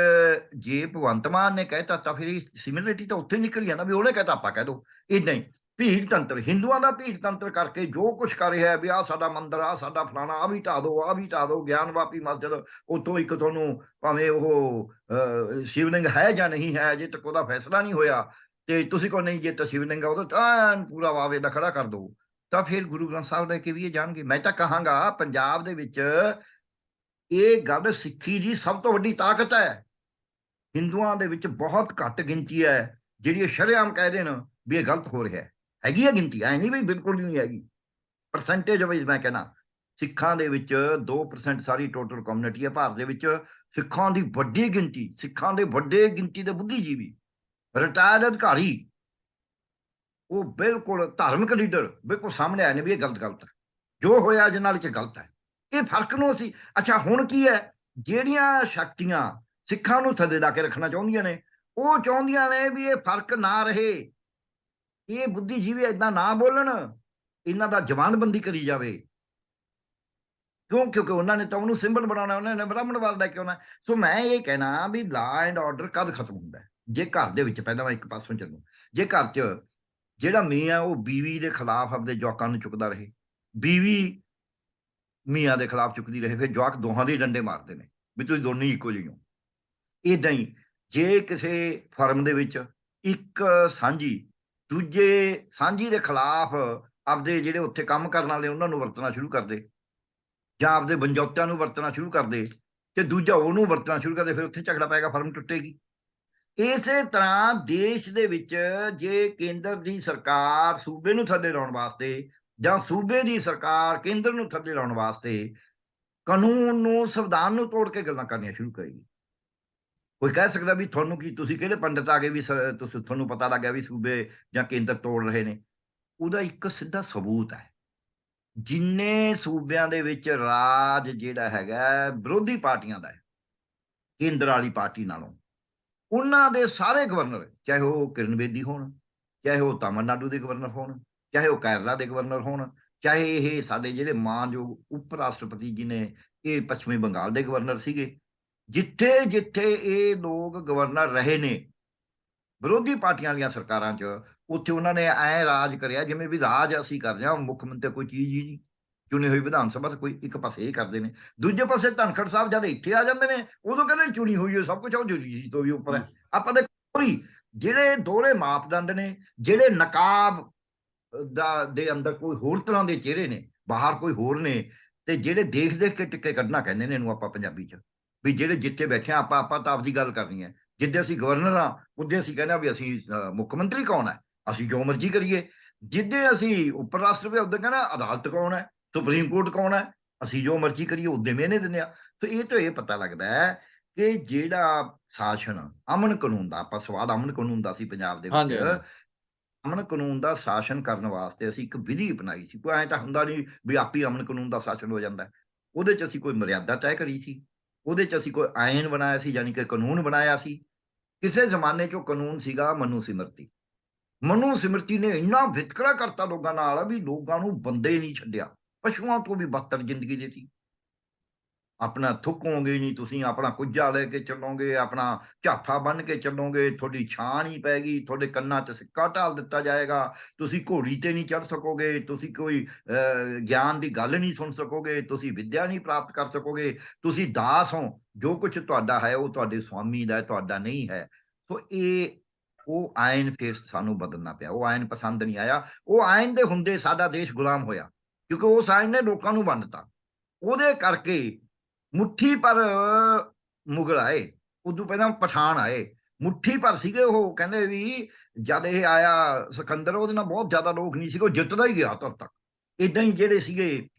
ਜੇ ਭਗਵੰਤ ਮਾਨ ਨੇ ਕਹਿਤਾ ਤਾਂ ਫਿਰ ਸਿਮਿਲਰਿਟੀ ਤਾਂ ਉੱਥੇ ਨਿਕਲ ਗਿਆ ਨਾ ਵੀ ਉਹਨੇ ਕਹਿਤਾ ਆਪਾਂ ਕਹਿ ਦੋ। ਇਦਾਂ ਹੀ ਭੀੜ ਤੰਤਰ, ਹਿੰਦੂਆਂ ਦਾ ਭੀੜ ਤੰਤਰ ਕਰਕੇ ਜੋ ਕੁਝ ਕਰ ਰਿਹਾ ਵੀ ਆਹ ਸਾਡਾ ਮੰਦਿਰ, ਆਹ ਸਾਡਾ ਫਲਾਣਾ, ਆਹ ਵੀ ਢਾ ਦੋ, ਆਹ ਵੀ ਢਾ ਦੋ, ਗਿਆਨ ਵਾਪੀ ਮਸਜਿਦ, ਉੱਥੋਂ ਇੱਕ ਤੁਹਾਨੂੰ ਭਾਵੇਂ ਉਹ ਸ਼ਿਵਲਿੰਗ ਹੈ ਜਾਂ ਨਹੀਂ ਹੈ, ਅਜੇ ਤੱਕ ਉਹਦਾ ਫੈਸਲਾ ਨਹੀਂ ਹੋਇਆ, ਤੇ ਤੁਸੀਂ ਕਹੋ ਨਹੀਂ ਜੇ ਤਾਂ ਸ਼ਿਵਲਿੰਗ ਆ ਉਹਦਾ ਤਾਂ ਪੂਰਾ ਵਾਵੇ ਦਾ ਖੜਾ ਕਰ ਦੋ, ਤਾਂ ਫਿਰ ਗੁਰੂ ਗ੍ਰੰਥ ਸਾਹਿਬ ਲੈ ਕੇ ਵੀ ਇਹ ਜਾਣਗੇ। ਮੈਂ ਤਾਂ ਕਹਾਂਗਾ ਪੰਜਾਬ ਦੇ ਵਿੱਚ ਇਹ ਗੱਲ ਸਿੱਖੀ ਦੀ ਸਭ ਤੋਂ ਵੱਡੀ ਤਾਕਤ ਹੈ। ਹਿੰਦੂਆਂ ਦੇ ਵਿੱਚ ਬਹੁਤ ਘੱਟ ਗਿਣਤੀ ਹੈ ਜਿਹੜੀ ਸ਼ਰੇਆਮ ਕਹਿ ਦੇਣ ਵੀ ਇਹ ਗਲਤ ਹੋ ਰਿਹਾ ਹੈ। ਹੈਗੀ ਹੈ ਗਿਣਤੀ, ਐ ਨਹੀਂ ਵੀ ਬਿਲਕੁਲ ਨਹੀਂ ਹੈਗੀ। ਪਰਸੈਂਟੇਜ ਵਾਈਜ਼ ਮੈਂ ਕਹਿਣਾ, ਸਿੱਖਾਂ ਦੇ ਵਿੱਚ 2% ਸਾਰੀ ਟੋਟਲ ਕਮਿਊਨਿਟੀ ਹੈ ਭਾਰਤ ਦੇ ਵਿੱਚ। ਸਿੱਖਾਂ ਦੀ ਵੱਡੀ ਗਿਣਤੀ, ਸਿੱਖਾਂ ਦੇ ਵੱਡੇ ਗਿਣਤੀ ਦੇ ਬੁੱਧੀਜੀਵੀ, ਰਿਟਾਇਰਡ ਅਧਿਕਾਰੀ, ਉਹ ਬਿਲਕੁਲ ਧਾਰਮਿਕ ਲੀਡਰ ਬਿਲਕੁਲ ਸਾਹਮਣੇ ਆਏ ਨੇ ਵੀ ਇਹ ਗਲਤ ਹੈ, ਜੋ ਹੋਇਆ ਇਹਦੇ ਨਾਲ ਚ ਗਲਤ ਹੈ। ਇਹ ਫਰਕ ਨੂੰ ਅਸੀਂ ਅੱਛਾ ਹੁਣ ਕੀ ਹੈ, ਜਿਹੜੀਆਂ ਸ਼ਕਤੀਆਂ ਸਿੱਖਾਂ ਨੂੰ ਥੱਲੇ ਲਾ ਕੇ ਰੱਖਣਾ ਚਾਹੁੰਦੀਆਂ ਨੇ, ਉਹ ਚਾਹੁੰਦੀਆਂ ਨੇ ਵੀ ਇਹ ਫਰਕ ਨਾ ਰਹੇ, ਇਹ ਬੁੱਧੀਜੀਵੀ ਏਦਾਂ ਨਾ ਬੋਲਣ, ਇਹਨਾਂ ਦਾ ਜ਼ਬਾਨਬੰਦੀ ਕਰੀ ਜਾਵੇ। ਕਿਉਂਕਿ ਉਹਨਾਂ ਨੇ ਤਾਂ ਉਹਨੂੰ ਸਿੰਬਲ ਬਣਾਉਣਾ, ਉਹਨਾਂ ਨੇ ਬ੍ਰਾਹਮਣਵਾਦ ਲੈ ਕੇ ਆਉਣਾ। ਸੋ ਮੈਂ ਇਹ ਕਹਿਣਾ ਵੀ ਲਾ ਐਂਡ ਆਰਡਰ ਕਦ ਖਤਮ ਹੁੰਦਾ, ਜੇ ਘਰ ਦੇ ਵਿੱਚ ਪਹਿਲਾਂ ਮੈਂ ਇੱਕ ਪਾਸੋਂ ਚੱਲੂ, ਜੇ ਘਰ 'ਚ ਜਿਹੜਾ ਮੀਆਂ ਉਹ ਬੀਵੀ ਦੇ ਖਿਲਾਫ ਆਪਦੇ ਜਵਾਕਾਂ ਨੂੰ ਚੁੱਕਦਾ ਰਹੇ, ਬੀਵੀ ਮੀਆਂ ਦੇ ਖਿਲਾਫ ਚੁੱਕਦੀ ਰਹੇ, ਫਿਰ ਜਵਾਕ ਦੋਹਾਂ ਦੇ ਡੰਡੇ ਮਾਰਦੇ ਨੇ ਵੀ ਤੁਸੀਂ ਦੋਨੇ ਇੱਕੋ ਜਿਹੇ ਹੋ। ਇਦਾਂ ਹੀ ਜੇ ਕਿਸੇ ਫਰਮ ਦੇ ਵਿੱਚ ਇੱਕ ਸਾਂਝੀ ਦੂਜੇ ਸਾਂਝੀ ਦੇ ਖਿਲਾਫ ਆਪਦੇ ਜਿਹੜੇ ਉੱਥੇ ਕੰਮ ਕਰਨ ਵਾਲੇ ਉਹਨਾਂ ਨੂੰ ਵਰਤਣਾ ਸ਼ੁਰੂ ਕਰਦੇ, ਜਾਂ ਆਪਦੇ ਬੰਜੌਤਿਆਂ ਨੂੰ ਵਰਤਣਾ ਸ਼ੁਰੂ ਕਰਦੇ, ਤੇ ਦੂਜਾ ਉਹਨੂੰ ਵਰਤਣਾ ਸ਼ੁਰੂ ਕਰਦੇ, ਫਿਰ ਉੱਥੇ ਝਗੜਾ ਪਏਗਾ, ਫਰਮ ਟੁੱਟੇਗੀ। ਇਸੇ ਤਰ੍ਹਾਂ ਦੇਸ਼ ਦੇ ਵਿੱਚ ਜੇ ਕੇਂਦਰ ਦੀ ਸਰਕਾਰ ਸੂਬੇ ਨੂੰ ਥੱਲੇ ਲਾਉਣ ਵਾਸਤੇ ਜਾਂ ਸੂਬੇ ਦੀ ਸਰਕਾਰ ਕੇਂਦਰ ਨੂੰ ਥੱਲੇ ਲਾਉਣ ਵਾਸਤੇ ਕਾਨੂੰਨ ਨੂੰ, ਸੰਵਿਧਾਨ ਨੂੰ ਤੋੜ ਕੇ ਗੱਲਾਂ ਕਰਨੀਆਂ ਸ਼ੁਰੂ ਕਰੇਗੀ। ਕੋਈ ਕਹਿ ਸਕਦਾ ਵੀ ਤੁਹਾਨੂੰ ਕੀ, ਤੁਸੀਂ ਕਿਹੜੇ ਪੰਡਿਤ ਆ ਗਏ ਵੀ ਤੁਸੀਂ, ਤੁਹਾਨੂੰ ਪਤਾ ਲੱਗ ਗਿਆ ਵੀ ਸੂਬੇ ਜਾਂ ਕੇਂਦਰ ਤੋੜ ਰਹੇ ਨੇ? ਉਹਦਾ ਇੱਕ ਸਿੱਧਾ ਸਬੂਤ ਹੈ, ਜਿੰਨੇ ਸੂਬਿਆਂ ਦੇ ਵਿੱਚ ਰਾਜ ਜਿਹੜਾ ਹੈਗਾ ਵਿਰੋਧੀ ਪਾਰਟੀਆਂ ਦਾ ਹੈ ਕੇਂਦਰ ਵਾਲੀ ਪਾਰਟੀ ਨਾਲੋਂ, ਉਹਨਾਂ ਦੇ ਸਾਰੇ ਗਵਰਨਰ, ਚਾਹੇ ਉਹ ਕਿਰਨ ਬੇਦੀ ਹੋਣ, ਚਾਹੇ ਉਹ ਤਾਮਿਲਨਾਡੂ ਦੇ ਗਵਰਨਰ ਹੋਣ, ਚਾਹੇ ਉਹ ਕੇਰਲਾ ਦੇ ਗਵਰਨਰ ਹੋਣ, ਚਾਹੇ ਇਹ ਸਾਡੇ ਜਿਹੜੇ ਮਾਨਯੋਗ ਉਪ ਰਾਸ਼ਟਰਪਤੀ ਜੀ ਨੇ, ਇਹ ਪੱਛਮੀ ਬੰਗਾਲ ਦੇ ਗਵਰਨਰ ਸੀਗੇ, ਜਿੱਥੇ ਜਿੱਥੇ ਇਹ ਲੋਕ ਗਵਰਨਰ ਰਹੇ ਨੇ ਵਿਰੋਧੀ ਪਾਰਟੀਆਂ ਵਾਲੀਆਂ ਸਰਕਾਰਾਂ 'ਚ, ਉੱਥੇ ਉਹਨਾਂ ਨੇ ਐ ਰਾਜ ਕਰਿਆ ਜਿਵੇਂ ਵੀ ਰਾਜ ਅਸੀਂ ਕਰ ਰਹੇ ਹਾਂ, ਮੁੱਖ ਮੰਤਰੀ ਕੋਈ ਚੀਜ਼ ਹੀ ਨਹੀਂ, ਚੁਣੀ ਹੋਈ ਵਿਧਾਨ ਸਭਾ ਤੇ ਕੋਈ ਇੱਕ ਪਾਸੇ ਇਹ ਕਰਦੇ ਨੇ, ਦੂਜੇ ਪਾਸੇ ਧਨਖੜ ਸਾਹਿਬ ਜਦ ਇੱਥੇ ਆ ਜਾਂਦੇ ਨੇ ਉਦੋਂ ਕਹਿੰਦੇ ਚੁਣੀ ਹੋਈ ਹੈ ਸਭ ਕੁਝ, ਉਹ ਦਿੱਲੀ ਤੋਂ ਵੀ ਉੱਪਰ ਹੈ। ਆਪਾਂ ਦੇ ਜਿਹੜੇ ਦੋਹਰੇ ਮਾਪਦੰਡ ਨੇ, ਜਿਹੜੇ ਨਕਾਬ ਦੇ ਅੰਦਰ ਕੋਈ ਹੋਰ ਤਰ੍ਹਾਂ ਦੇ ਚਿਹਰੇ ਨੇ, ਬਾਹਰ ਕੋਈ ਹੋਰ ਨੇ, ਤੇ ਜਿਹੜੇ ਦੇਖ ਦੇਖ ਕੇ ਟਿੱਕੇ ਕੱਢਣਾ ਕਹਿੰਦੇ ਨੇ ਇਹਨੂੰ ਆਪਾਂ ਪੰਜਾਬੀ 'ਚ, ਵੀ ਜਿਹੜੇ ਜਿੱਥੇ ਬੈਠੇ ਆਪਾਂ ਤਾਂ ਆਪਦੀ ਗੱਲ ਕਰਨੀ ਹੈ। ਜਿੱਦੇ ਅਸੀਂ ਗਵਰਨਰ ਆ ਉਹਦੇ ਅਸੀਂ ਕਹਿੰਦੇ ਵੀ ਅਸੀਂ ਮੁੱਖ ਮੰਤਰੀ ਕੌਣ ਹੈ, ਅਸੀਂ ਜੋ ਮਰਜ਼ੀ ਕਰੀਏ। ਜਿੱਦੇ ਅਸੀਂ ਉੱਪਰ ਰਾਸ਼ਟਰਪਤੀ ਉਦੋਂ ਕਹਿੰਦਾ ਅਦਾਲਤ ਕੌਣ ਹੈ, ਸੁਪਰੀਮ ਕੋਰਟ ਕੌਣ ਹੈ, ਅਸੀਂ ਜੋ ਮਰਜ਼ੀ ਕਰੀਏ ਉਦੋਂ ਮਿਹਨੇ ਦਿੰਦੇ ਆ। ਤੇ ਇਹ ਤੋਂ ਇਹ ਪਤਾ ਲੱਗਦਾ ਹੈ ਕਿ ਜਿਹੜਾ ਸ਼ਾਸਨ ਅਮਨ ਕਾਨੂੰਨ ਦਾ, ਆਪਾਂ ਸਵਾਲ ਅਮਨ ਕਾਨੂੰਨ ਦਾ ਸੀ ਪੰਜਾਬ ਦੇ ਵਿੱਚ, ਅਮਨ ਕਾਨੂੰਨ ਦਾ ਸ਼ਾਸਨ ਕਰਨ ਵਾਸਤੇ ਅਸੀਂ ਇੱਕ ਵਿਧੀ ਅਪਣਾਈ ਸੀ। ਕੋਈ ਐਂ ਤਾਂ ਹੁੰਦਾ ਨਹੀਂ ਵੀ ਆਪੀ ਅਮਨ ਕਾਨੂੰਨ ਦਾ ਸ਼ਾਸਨ ਹੋ ਜਾਂਦਾ। ਉਹਦੇ 'ਚ ਅਸੀਂ ਕੋਈ ਮਰਿਆਦਾ ਤੈਅ ਕਰੀ ਸੀ, ਉਹਦੇ 'ਚ ਅਸੀਂ ਕੋਈ ਆਇਨ ਬਣਾਇਆ ਸੀ, ਯਾਨੀ ਕਿ ਕਾਨੂੰਨ ਬਣਾਇਆ ਸੀ। ਕਿਸੇ ਜ਼ਮਾਨੇ 'ਚ ਉਹ ਕਾਨੂੰਨ ਸੀਗਾ ਮਨੂ ਸਿਮਰਤੀ। ਮਨੂ ਸਿਮਰਤੀ ਨੇ ਇੰਨਾ ਵਿਤਕਰਾ ਕਰਤਾ ਲੋਕਾਂ ਨਾਲ ਵੀ ਲੋਕਾਂ ਨੂੰ ਬੰਦੇ ਨਹੀਂ ਛੱਡਿਆ, ਪਸ਼ੂਆਂ ਤੋਂ ਵੀ ਬਦਤਰ ਜ਼ਿੰਦਗੀ ਦਿੱਤੀ। ਆਪਣਾ ਥੁੱਕੋਗੇ ਨਹੀਂ ਤੁਸੀਂ, ਆਪਣਾ ਕੁੱਜਾ ਲੈ ਕੇ ਚੱਲੋਗੇ, ਆਪਣਾ ਝਾਫਾ ਬੰਨ ਕੇ ਚੱਲੋਗੇ, ਤੁਹਾਡੀ ਛਾਂ ਨਹੀਂ ਪੈਗੀ, ਤੁਹਾਡੇ ਕੰਨਾਂ 'ਚ ਸਿੱਕਾ ਢਾਲ ਦਿੱਤਾ ਜਾਏਗਾ, ਤੁਸੀਂ ਘੋੜੀ ਤੇ ਨਹੀਂ ਚੜ ਸਕੋਗੇ, ਤੁਸੀਂ ਕੋਈ ਗਿਆਨ ਦੀ ਗੱਲ ਨਹੀਂ ਸੁਣ ਸਕੋਗੇ, ਤੁਸੀਂ ਵਿੱਦਿਆ ਨਹੀਂ ਪ੍ਰਾਪਤ ਕਰ ਸਕੋਗੇ, ਤੁਸੀਂ ਦਾਸ ਹੋ, ਜੋ ਕੁਝ ਤੁਹਾਡਾ ਹੈ ਉਹ ਤੁਹਾਡੇ ਸਵਾਮੀ ਦਾ ਹੈ, ਤੁਹਾਡਾ ਨਹੀਂ ਹੈ। ਸੋ ਇਹ ਉਹ ਆਇਨ ਫਿਰ ਸਾਨੂੰ ਬਦਲਣਾ ਪਿਆ, ਉਹ ਆਇਨ ਪਸੰਦ ਨਹੀਂ ਆਇਆ। ਉਹ ਆਇਨ ਦੇ ਹੁੰਦੇ ਸਾਡਾ ਦੇਸ਼ ਗੁਲਾਮ ਹੋਇਆ, ਕਿਉਂਕਿ ਉਸ ਆਇਨ ਨੇ ਲੋਕਾਂ ਨੂੰ ਵੰਡਤਾ। ਉਹਦੇ ਕਰਕੇ ਮੁੱਠੀ ਪਰ ਮੁਗਲ ਆਏ, ਉਦੋਂ ਪਹਿਲਾਂ ਪਠਾਨ ਆਏ, ਮੁੱਠੀ ਪਰ ਸੀਗੇ ਉਹ। ਕਹਿੰਦੇ ਵੀ ਜਦ ਇਹ ਆਇਆ ਸਿਕੰਦਰ, ਉਹਦੇ ਨਾਲ ਬਹੁਤ ਜ਼ਿਆਦਾ ਲੋਕ ਨਹੀਂ ਸੀਗੇ, ਉਹ ਜਿੱਤਦਾ ਹੀ ਗਿਆ ਤੁਰ ਤੱਕ। ਇਦਾਂ ਹੀ ਜਿਹੜੇ ਸੀਗੇ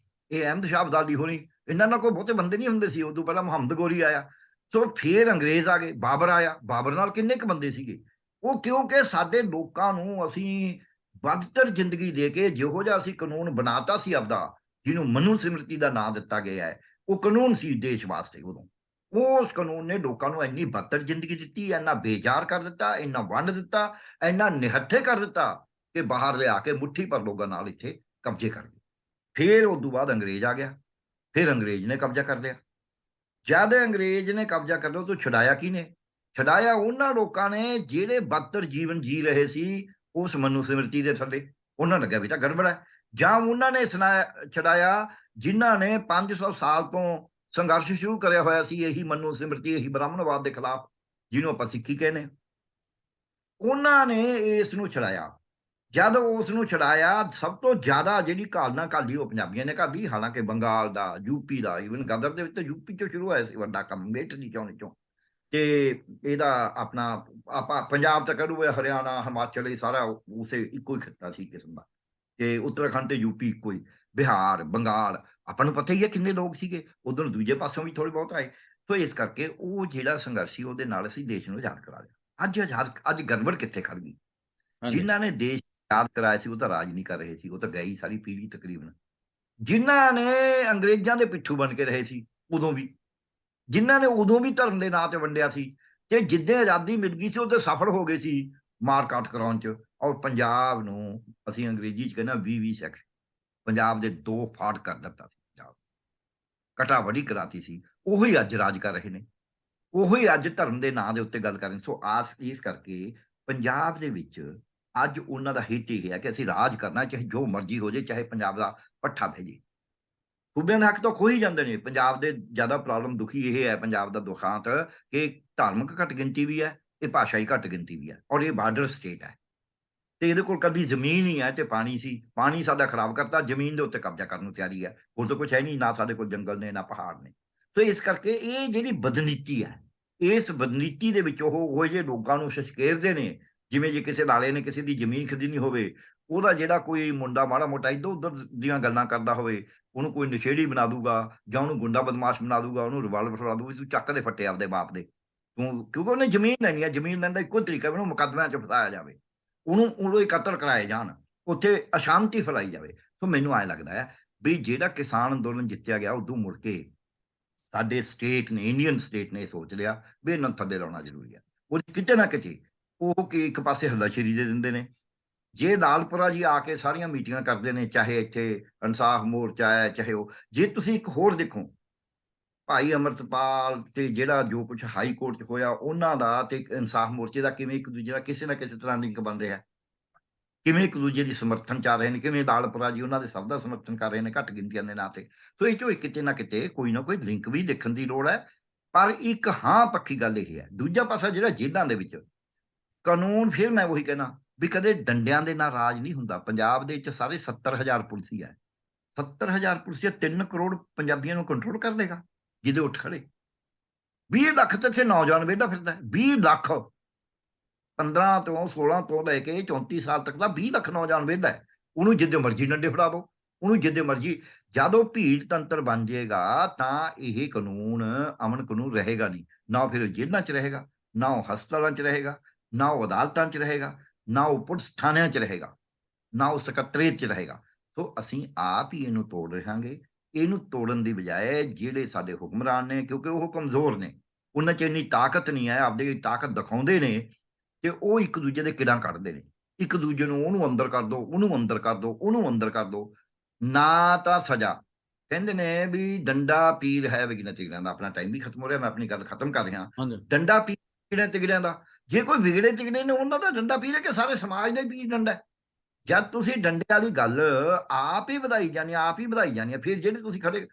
ਇਹ ਅਹਿਮਦ ਸ਼ਾਹ ਅਬਦਾਲੀ ਹੋਣੀ, ਇਹਨਾਂ ਨਾਲ ਕੋਈ ਬਹੁਤੇ ਬੰਦੇ ਨਹੀਂ ਹੁੰਦੇ ਸੀ। ਉਦੋਂ ਪਹਿਲਾਂ ਮੁਹੰਮਦ ਗੋਰੀ ਆਇਆ, ਸੋ ਫਿਰ ਅੰਗਰੇਜ਼ ਆ ਗਏ, ਬਾਬਰ ਆਇਆ, ਬਾਬਰ ਨਾਲ ਕਿੰਨੇ ਕੁ ਬੰਦੇ ਸੀਗੇ ਉਹ, ਕਿਉਂਕਿ ਸਾਡੇ ਲੋਕਾਂ ਨੂੰ ਅਸੀਂ ਬਦਤਰ ਜ਼ਿੰਦਗੀ ਦੇ ਕੇ ਜਿਹੋ ਜਿਹਾ ਅਸੀਂ ਕਾਨੂੰਨ ਬਣਾਤਾ ਸੀ ਆਪਦਾ, ਜਿਹਨੂੰ ਮਨੂ ਸਿਮਰਤੀ ਦਾ ਨਾਂ ਦਿੱਤਾ ਗਿਆ ਹੈ, ਉਹ ਕਾਨੂੰਨ ਸੀ ਦੇਸ਼ ਵਾਸਤੇ ਉਦੋਂ। ਉਸ ਕਾਨੂੰਨ ਨੇ ਲੋਕਾਂ ਨੂੰ ਇੰਨੀ ਬਦਤਰ ਜ਼ਿੰਦਗੀ ਦਿੱਤੀ, ਇੰਨਾ ਬੇਜ਼ਾਰ ਕਰ ਦਿੱਤਾ, ਇੰਨਾ ਵੰਡ ਦਿੱਤਾ, ਇੰਨਾ ਨਿਹੱਥੇ ਕਰ ਦਿੱਤਾ ਕਿ ਬਾਹਰ ਲਿਆ ਕੇ ਮੁੱਠੀ ਪਰ ਲੋਕਾਂ ਨਾਲ ਇੱਥੇ ਕਬਜ਼ੇ ਕਰ ਲਏ। ਫਿਰ ਉਸ ਤੋਂ ਬਾਅਦ ਅੰਗਰੇਜ਼ ਆ ਗਿਆ, ਫਿਰ ਅੰਗਰੇਜ਼ ਨੇ ਕਬਜ਼ਾ ਕਰ ਲਿਆ। ਜਦ ਅੰਗਰੇਜ਼ ਨੇ ਕਬਜ਼ਾ ਕਰ ਲਿਆ ਤਾਂ ਛਡਾਇਆ ਕਿਹਨੇ? ਛਡਾਇਆ ਉਹਨਾਂ ਲੋਕਾਂ ਨੇ ਜਿਹੜੇ ਬਦਤਰ ਜੀਵਨ ਜੀ ਰਹੇ ਸੀ ਉਸ ਮਨੂ ਸਿਮਰਤੀ ਦੇ ਥੱਲੇ। ਉਹਨਾਂ ਲੱਗਿਆ ਵੀ ਤਾਂ ਗੜਬੜ ਹੈ। ਜਾਂ ਉਹਨਾਂ ਨੇ ਛਡਾਇਆ ਜਿਨ੍ਹਾਂ ਨੇ 500 ਸਾਲ ਤੋਂ ਸੰਘਰਸ਼ ਸ਼ੁਰੂ ਕਰਿਆ ਹੋਇਆ ਸੀ ਇਹੀ ਮਨੂ ਸਿਮਰਤੀ, ਇਹੀ ਬ੍ਰਾਹਮਣਵਾਦ ਦੇ ਖਿਲਾਫ, ਜਿਹਨੂੰ ਆਪਾਂ ਸਿੱਖੀ ਕਹਿੰਦੇ, ਉਹਨਾਂ ਨੇ ਇਸ ਨੂੰ ਛਡਾਇਆ। ਜਦ ਉਸ ਨੂੰ ਛਡਾਇਆ, ਸਭ ਤੋਂ ਜ਼ਿਆਦਾ ਜਿਹੜੀ ਘਾਲਣਾ ਘਾਲੀ ਉਹ ਪੰਜਾਬੀਆਂ ਨੇ ਘਾਲੀ। ਹਾਲਾਂਕਿ ਬੰਗਾਲ ਦਾ, ਯੂਪੀ ਦਾ, ਈਵਨ ਗਦਰ ਦੇ ਵਿੱਚ ਤਾਂ ਯੂਪੀ ਚੋਂ ਸ਼ੁਰੂ ਹੋਇਆ ਸੀ ਵੱਡਾ ਕੰਮ, ਮੇਟ ਦੀ ਚੋਣ ਚੋਂ। ਤੇ ਇਹਦਾ ਆਪਣਾ ਆਪਾਂ ਪੰਜਾਬ ਤਾਂ ਕਰੂਏ, ਹਰਿਆਣਾ, ਹਿਮਾਚਲ, ਇਹ ਸਾਰਾ ਉਸੇ ਇੱਕੋ ਹੀ ਖਿੱਤਾ ਸੀ ਕਿਸਮ ਦਾ। ਤੇ ਉੱਤਰਾਖੰਡ ਤੇ ਯੂਪੀ ਇੱਕੋ ਹੀ, ਬਿਹਾਰ, ਬੰਗਾਲ, ਆਪਾਂ ਨੂੰ ਪਤਾ ਹੀ ਹੈ ਕਿੰਨੇ ਲੋਕ ਸੀਗੇ। ਉਧਰ ਦੂਜੇ ਪਾਸੋਂ ਵੀ ਥੋੜੇ ਬਹੁਤ ਆਏ। ਸੋ ਇਸ ਕਰਕੇ ਉਹ ਜਿਹੜਾ ਸੰਘਰਸ਼ ਸੀ ਉਹਦੇ ਨਾਲ ਅਸੀਂ ਦੇਸ਼ ਨੂੰ ਆਜ਼ਾਦ ਕਰਾ ਲਿਆ। ਅੱਜ ਗੜਬੜ ਕਿੱਥੇ ਖੜ ਗਈ? ਜਿਨ੍ਹਾਂ ਨੇ ਦੇਸ਼ ਯਾਦ ਕਰਾਇਆ ਸੀ ਉਹ ਤਾਂ ਰਾਜ ਨਹੀਂ ਕਰ ਰਹੇ ਸੀ, ਉਹ ਤਾਂ ਗਈ ਸਾਰੀ ਪੀੜ੍ਹੀ ਤਕਰੀਬਨ। ਜਿਨ੍ਹਾਂ ਨੇ ਅੰਗਰੇਜ਼ਾਂ ਦੇ ਪਿੱਠੂ ਬਣ ਕੇ ਰਹੇ ਸੀ ਉਦੋਂ ਵੀ, ਜਿਨ੍ਹਾਂ ਨੇ ਉਦੋਂ ਵੀ ਧਰਮ ਦੇ ਨਾਂ ਤੇ ਵੰਡਿਆ ਸੀ, ਤੇ ਜਿੱਦਾਂ ਆਜ਼ਾਦੀ ਮਿਲ ਗਈ ਸੀ ਉਹਦੇ ਸਫਲ ਹੋ ਗਏ ਸੀ ਮਾਰਕਾਟ ਕਰਾਉਣ ਚ। ਔਰ ਪੰਜਾਬ ਨੂੰ ਅਸੀਂ ਅੰਗਰੇਜ਼ੀ ਚ ਕਹਿੰਦੇ 20 ਸੈਕਟਰ, ਪੰਜਾਬ ਦੇ 2 ਫਾੜ ਕਰ ਦਿੱਤਾ ਸੀ, ਪੰਜਾਬ ਕਟਾਵੜੀ ਕਰਾਤੀ ਸੀ। ਉਹੀ ਅੱਜ ਰਾਜ ਕਰ ਰਹੇ ਨੇ, ਉਹੀ ਅੱਜ ਧਰਮ ਦੇ ਨਾਂ ਦੇ ਉੱਤੇ ਗੱਲ ਕਰ ਰਹੇ ਨੇ। ਸੋ ਇਸ ਕਰਕੇ ਪੰਜਾਬ ਦੇ ਵਿੱਚ ਅੱਜ ਉਹਨਾਂ ਦਾ ਹਿੱਤ ਇਹ ਹੈ ਕਿ ਅਸੀਂ ਰਾਜ ਕਰਨਾ, ਚਾਹੇ ਜੋ ਮਰਜ਼ੀ ਹੋ ਜਾਏ, ਚਾਹੇ ਪੰਜਾਬ ਦਾ ਪੱਠਾ ਬਹਿ ਜੇ। ਸੂਬਿਆਂ ਦੇ ਹੱਕ ਤਾਂ ਖੋਹ ਹੀ ਜਾਂਦੇ ਨੇ। ਪੰਜਾਬ ਦੇ ਜ਼ਿਆਦਾ ਪ੍ਰੋਬਲਮ ਦੁਖੀ ਇਹ ਹੈ, ਪੰਜਾਬ ਦਾ ਦੁਖਾਂਤ, ਕਿ ਧਾਰਮਿਕ ਘੱਟ ਗਿਣਤੀ ਵੀ ਹੈ, ਇਹ ਭਾਸ਼ਾਈ ਘੱਟ ਗਿਣਤੀ ਵੀ ਹੈ, ਔਰ ਇਹ ਬਾਰਡਰ ਸਟੇਟ ਹੈ, ਤੇ ਇਹਦੇ ਕੋਲ ਕਦੀ ਜ਼ਮੀਨ ਹੀ ਹੈ ਤੇ ਪਾਣੀ ਸੀ। ਪਾਣੀ ਸਾਡਾ ਖਰਾਬ ਕਰਤਾ, ਜ਼ਮੀਨ ਦੇ ਉੱਤੇ ਕਬਜ਼ਾ ਕਰਨ ਨੂੰ ਤਿਆਰੀ ਹੈ। ਹੋਰ ਤਾਂ ਕੁਛ ਹੈ ਨਹੀਂ, ਨਾ ਸਾਡੇ ਕੋਲ ਜੰਗਲ ਨੇ ਨਾ ਪਹਾੜ ਨੇ। ਸੋ ਇਸ ਕਰਕੇ ਇਹ ਜਿਹੜੀ ਬਦਨੀਤੀ ਹੈ, ਇਸ ਬਦਨੀਤੀ ਦੇ ਵਿੱਚ ਉਹ ਜਿਹੇ ਲੋਕਾਂ ਨੂੰ ਸ਼ਸ਼ਕੇਰਦੇ ਨੇ, ਜਿਵੇਂ ਜੇ ਕਿਸੇ ਲਾਲੇ ਨੇ ਕਿਸੇ ਦੀ ਜ਼ਮੀਨ ਖਰੀਦਣੀ ਹੋਵੇ, ਉਹਦਾ ਜਿਹੜਾ ਕੋਈ ਮੁੰਡਾ ਮਾੜਾ ਮੋਟਾ ਇੱਧਰ ਉੱਧਰ ਦੀਆਂ ਗੱਲਾਂ ਕਰਦਾ ਹੋਵੇ, ਉਹਨੂੰ ਕੋਈ ਨਸ਼ੇੜੀ ਬਣਾ ਦੂਗਾ ਜਾਂ ਉਹਨੂੰ ਗੁੰਡਾ ਬਦਮਾਸ਼ ਬਣਾ ਦੂਗਾ, ਉਹਨੂੰ ਰਿਵਾਲਵਰ ਫੜਾ ਦੂਗਾ, ਤੂੰ ਚੱਕ ਦੇ ਫੱਟੇ ਆਪਦੇ ਬਾਪ ਦੇ, ਤੂੰ, ਕਿਉਂਕਿ ਉਹਨੇ ਜ਼ਮੀਨ ਲੈਣੀ ਹੈ। ਜ਼ਮੀਨ ਲੈਣ ਦਾ ਇੱਕੋ ਤਰੀਕਾ ਉਹਨੂੰ ਮੁਕੱਦਮਿਆਂ 'ਚ ਫਸਾਇਆ ਜਾਵੇ, ਉਹਦੇ ਕਤਲ ਕਰਾਏ ਜਾਣ, ਉੱਥੇ ਅਸ਼ਾਂਤੀ ਫੈਲਾਈ ਜਾਵੇ। ਸੋ ਮੈਨੂੰ ਐਂ ਲੱਗਦਾ ਹੈ ਵੀ ਜਿਹੜਾ ਕਿਸਾਨ ਅੰਦੋਲਨ ਜਿੱਤਿਆ ਗਿਆ, ਉਦੋਂ ਮੁੜ ਕੇ ਸਾਡੇ ਸਟੇਟ ਨੇ, ਇੰਡੀਅਨ ਸਟੇਟ ਨੇ ਇਹ ਸੋਚ ਲਿਆ ਵੀ ਇਹਨਾਂ ਨੂੰ ਥੱਲੇ ਲਾਉਣਾ ਜ਼ਰੂਰੀ ਹੈ। ਉਹ ਕਿਤੇ ਨਾ ਕਿਤੇ ਉਹ ਕਿ ਇੱਕ ਪਾਸੇ ਹੱਲਾਸ਼ੇਰੀ ਦੇ ਦਿੰਦੇ ਨੇ। ਜੇ ਲਾਲਪੁਰਾ ਜੀ ਆ ਕੇ ਸਾਰੀਆਂ ਮੀਟਿੰਗਾਂ ਕਰਦੇ ਨੇ, ਚਾਹੇ ਇੱਥੇ ਇਨਸਾਫ ਮੋਰਚਾ ਹੈ, ਚਾਹੇ ਉਹ, ਜੇ ਤੁਸੀਂ ਇੱਕ ਹੋਰ ਦੇਖੋ, ਭਾਈ ਅਮਰਤਪਾਲ ਤੇ ਜਿਹੜਾ ਜੋ ਕੁਝ ਹਾਈ ਕੋਰਟ 'ਚ ਹੋਇਆ ਉਹਨਾਂ ਦਾ ਤੇ ਇਨਸਾਫ ਮੋਰਚੇ ਦਾ ਕਿਵੇਂ ਇੱਕ ਦੂਜੇ ਨਾਲ ਕਿਸੇ ਨਾ ਕਿਸੇ ਤਰ੍ਹਾਂ ਲਿੰਕ ਬਣ ਰਿਹਾ, ਕਿਵੇਂ ਇੱਕ ਦੂਜੇ ਦੀ ਸਮਰਥਨ ਚ ਆ ਰਹੇ ਨੇ, ਕਿਵੇਂ ਲਾਲਪੁਰਾ ਜੀ ਉਹਨਾਂ ਦੇ ਸਭ ਦਾ ਸਮਰਥਨ ਕਰ ਰਹੇ ਨੇ ਘੱਟ ਗਿਣਤੀਆਂ ਦੇ ਨਾਂ ਤੇ। ਸੋ ਇਹ ਚੋਂ ਕਿਤੇ ਨਾ ਕਿਤੇ ਕੋਈ ਨਾ ਕੋਈ ਲਿੰਕ ਵੀ ਦੇਖਣ ਦੀ ਲੋੜ ਹੈ। ਪਰ ਇੱਕ ਹਾਂ ਪੱਕੀ ਗੱਲ ਇਹ ਹੈ, ਦੂਜਾ ਪਾਸਾ ਜਿਹੜਾ ਜੇਲ੍ਹਾਂ ਦੇ ਵਿੱਚ ਕਾਨੂੰਨ, ਫਿਰ ਮੈਂ ਉਹੀ ਕਹਿਣਾ ਵੀ ਕਦੇ ਡੰਡਿਆਂ ਦੇ ਨਾਲ ਰਾਜ ਨਹੀਂ ਹੁੰਦਾ। ਪੰਜਾਬ ਦੇ ਵਿੱਚ ਸਾਰੇ 70,000 ਪੁਲਿਸੀ ਹੈ, 70,000 ਪੁਲਿਸੀ 3 ਕਰੋੜ ਪੰਜਾਬੀਆਂ ਨੂੰ ਕੰਟਰੋਲ ਕਰ ਲੇਗਾ ਜਿਹਦੇ ਉੱਠ ਖੜੇ। 20 ਲੱਖ ਤੇ ਇੱਥੇ ਨੌਜਵਾਨ ਵਿਹਲਾ ਫਿਰਦਾ, 20 ਲੱਖ, 15 ਤੋਂ 16 ਤੋਂ ਲੈ ਕੇ 34 ਸਾਲ ਤੱਕ ਦਾ 20 ਲੱਖ ਨੌਜਵਾਨ ਵਿਹਲਾ ਹੈ। ਉਹਨੂੰ ਜਿੱਦੇ ਮਰਜ਼ੀ ਡੰਡੇ ਫੜਾ ਦਿਓ, ਉਹਨੂੰ ਜਿੱਦੇ ਮਰਜ਼ੀ। ਜਦੋਂ ਭੀੜ ਤੰਤਰ ਬਣ ਜਾਏਗਾ ਤਾਂ ਇਹ ਕਾਨੂੰਨ ਅਮਨ ਕਾਨੂੰਨ ਰਹੇਗਾ ਨਹੀਂ, ਨਾ ਫਿਰ ਜੇਲ੍ਹਾਂ 'ਚ ਰਹੇਗਾ, ਨਾ ਉਹ ਹਸਪਤਾਲਾਂ 'ਚ ਰਹੇਗਾ, ਨਾ ਉਹ ਅਦਾਲਤਾਂ 'ਚ ਰਹੇਗਾ, ਨਾ ਉਹ ਪੁਲਿਸ ਥਾਣਿਆਂ 'ਚ ਰਹੇਗਾ, ਨਾ ਉਹ ਸਕੱਤਰੇਤ 'ਚ ਰਹੇਗਾ। ਸੋ ਅਸੀਂ ਆਪ ਹੀ ਇਹਨੂੰ ਤੋੜ ਰਹਾਂਗੇ। ਇਹਨੂੰ ਤੋੜਨ ਦੀ ਬਜਾਏ ਜਿਹੜੇ ਸਾਡੇ ਹੁਕਮਰਾਨ ਨੇ, ਕਿਉਂਕਿ ਉਹ ਕਮਜ਼ੋਰ ਨੇ, ਉਹਨਾਂ 'ਚ ਇੰਨੀ ਤਾਕਤ ਨਹੀਂ ਹੈ, ਆਪਦੀ ਤਾਕਤ ਦਿਖਾਉਂਦੇ ਨੇ ਤੇ ਉਹ ਇੱਕ ਦੂਜੇ ਦੇ ਕਿੱਲਾਂ ਕੱਢਦੇ ਨੇ, ਇੱਕ ਦੂਜੇ ਨੂੰ ਉਹਨੂੰ ਅੰਦਰ ਕਰ ਦਿਓ, ਉਹਨੂੰ ਅੰਦਰ ਕਰ ਦਿਓ, ਉਹਨੂੰ ਅੰਦਰ ਕਰ ਦਿਓ। ਨਾ ਤਾਂ ਸਜ਼ਾ, ਕਹਿੰਦੇ ਨੇ ਵੀ ਡੰਡਾ ਪੀਰ ਹੈ ਵਿਗੜਨ ਤਿਗੜਿਆਂ ਦਾ। ਆਪਣਾ ਟਾਈਮ ਵੀ ਖਤਮ ਹੋ ਰਿਹਾ, ਮੈਂ ਆਪਣੀ ਗੱਲ ਖਤਮ ਕਰ ਰਿਹਾ। ਡੰਡਾ ਪੀਰ ਵਿਗੜਨ ਤਿਗੜਿਆਂ ਦਾ, ਜੇ ਕੋਈ ਵਿਗੜੇ ਤਿਗੜੇ ਨੇ ਉਹਨਾਂ ਦਾ ਡੰਡਾ ਪੀਰ ਹੈ ਕਿ ਸਾਰੇ ਸਮਾਜ ਦਾ ਹੀ ਪੀਰ ਡੰਡਾ ਹੈ? ਜਦ ਤੁਸੀਂ ਡੰਡੇ ਵਾਲੀ ਗੱਲ ਆਪ ਹੀ ਵਧਾਈ ਜਾਂਦੇ, ਆਪ ਹੀ ਵਧਾਈ ਜਾਂਦੇ, ਫਿਰ ਜਿਹੜੇ ਤੁਸੀਂ ਖੜੇ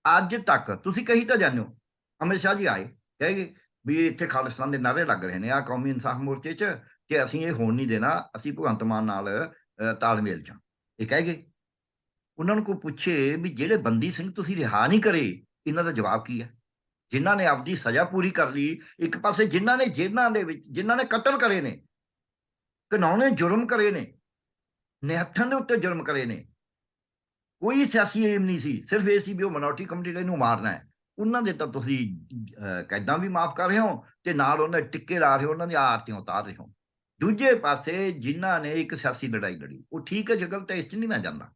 ਅੱਜ ਤੱਕ ਤੁਸੀਂ ਕਹੀ ਤਾਂ ਜਾਂਦੇ ਹੋ, ਅਮਿਤ ਸ਼ਾਹ ਜੀ ਆਏ ਕਹੇਗੇ ਵੀ ਇੱਥੇ ਖਾਲਿਸਤਾਨ ਦੇ ਨਾਅਰੇ ਲੱਗ ਰਹੇ ਨੇ ਆ ਕੌਮੀ ਇਨਸਾਫ ਮੋਰਚੇ 'ਚ, ਕਿ ਅਸੀਂ ਇਹ ਹੋਣ ਨਹੀਂ ਦੇਣਾ, ਅਸੀਂ ਭਗਵੰਤ ਮਾਨ ਨਾਲ ਤਾਲਮੇਲ 'ਚ। ਇਹ ਕਹੇਗੇ। ਉਹਨਾਂ ਨੂੰ ਕੋਈ ਪੁੱਛੇ ਵੀ ਜਿਹੜੇ ਬੰਦੀ ਸਿੰਘ ਤੁਸੀਂ ਰਿਹਾ ਨਹੀਂ ਕਰੇ, ਇਹਨਾਂ ਦਾ ਜਵਾਬ ਕੀ ਹੈ? ਜਿਨ੍ਹਾਂ ਨੇ ਆਪਦੀ ਸਜ਼ਾ ਪੂਰੀ ਕਰ ਲਈ, ਇੱਕ ਪਾਸੇ ਜਿਨ੍ਹਾਂ ਨੇ ਜੇਲ੍ਹਾਂ ਦੇ ਵਿੱਚ, ਜਿਨ੍ਹਾਂ ਨੇ ਕਤਲ ਕਰੇ ਨੇ, ਘਿਨੌਣੇ ਜੁਰਮ ਕਰੇ ਨੇ, ਨਿਹੱਥਾਂ ਦੇ ਉੱਤੇ ਜੁਰਮ ਕਰੇ ਨੇ, ਕੋਈ ਸਿਆਸੀ ਏਮ ਨਹੀਂ ਸੀ, ਸਿਰਫ ਇਹ ਸੀ ਵੀ ਉਹ ਮਿਨੋਰਟੀ ਕਮਿਊਨਿਟੀ ਨੂੰ ਮਾਰਨਾ ਹੈ। ਉਹਨਾਂ ਦੇ ਤਾਂ ਤੁਸੀਂ ਕੈਦਾਂ ਵੀ ਮਾਫ ਕਰ ਰਹੇ ਹੋ ਤੇ ਨਾਲ ਉਹਨਾਂ ਦੇ ਟਿੱਕੇ ਲਾ ਰਹੇ ਹੋ, ਉਹਨਾਂ ਦੀਆਂ ਆਰਤੀਆਂ ਉਤਾਰ ਰਹੇ ਹੋ। ਦੂਜੇ ਪਾਸੇ ਜਿਨ੍ਹਾਂ ਨੇ ਇੱਕ ਸਿਆਸੀ ਲੜਾਈ ਲੜੀ, ਉਹ ਠੀਕ ਹੈ, ਜਗਲ ਤਾਂ ਇਸ 'ਚ ਨਹੀਂ ਮੈਂ ਜਾਂਦਾ,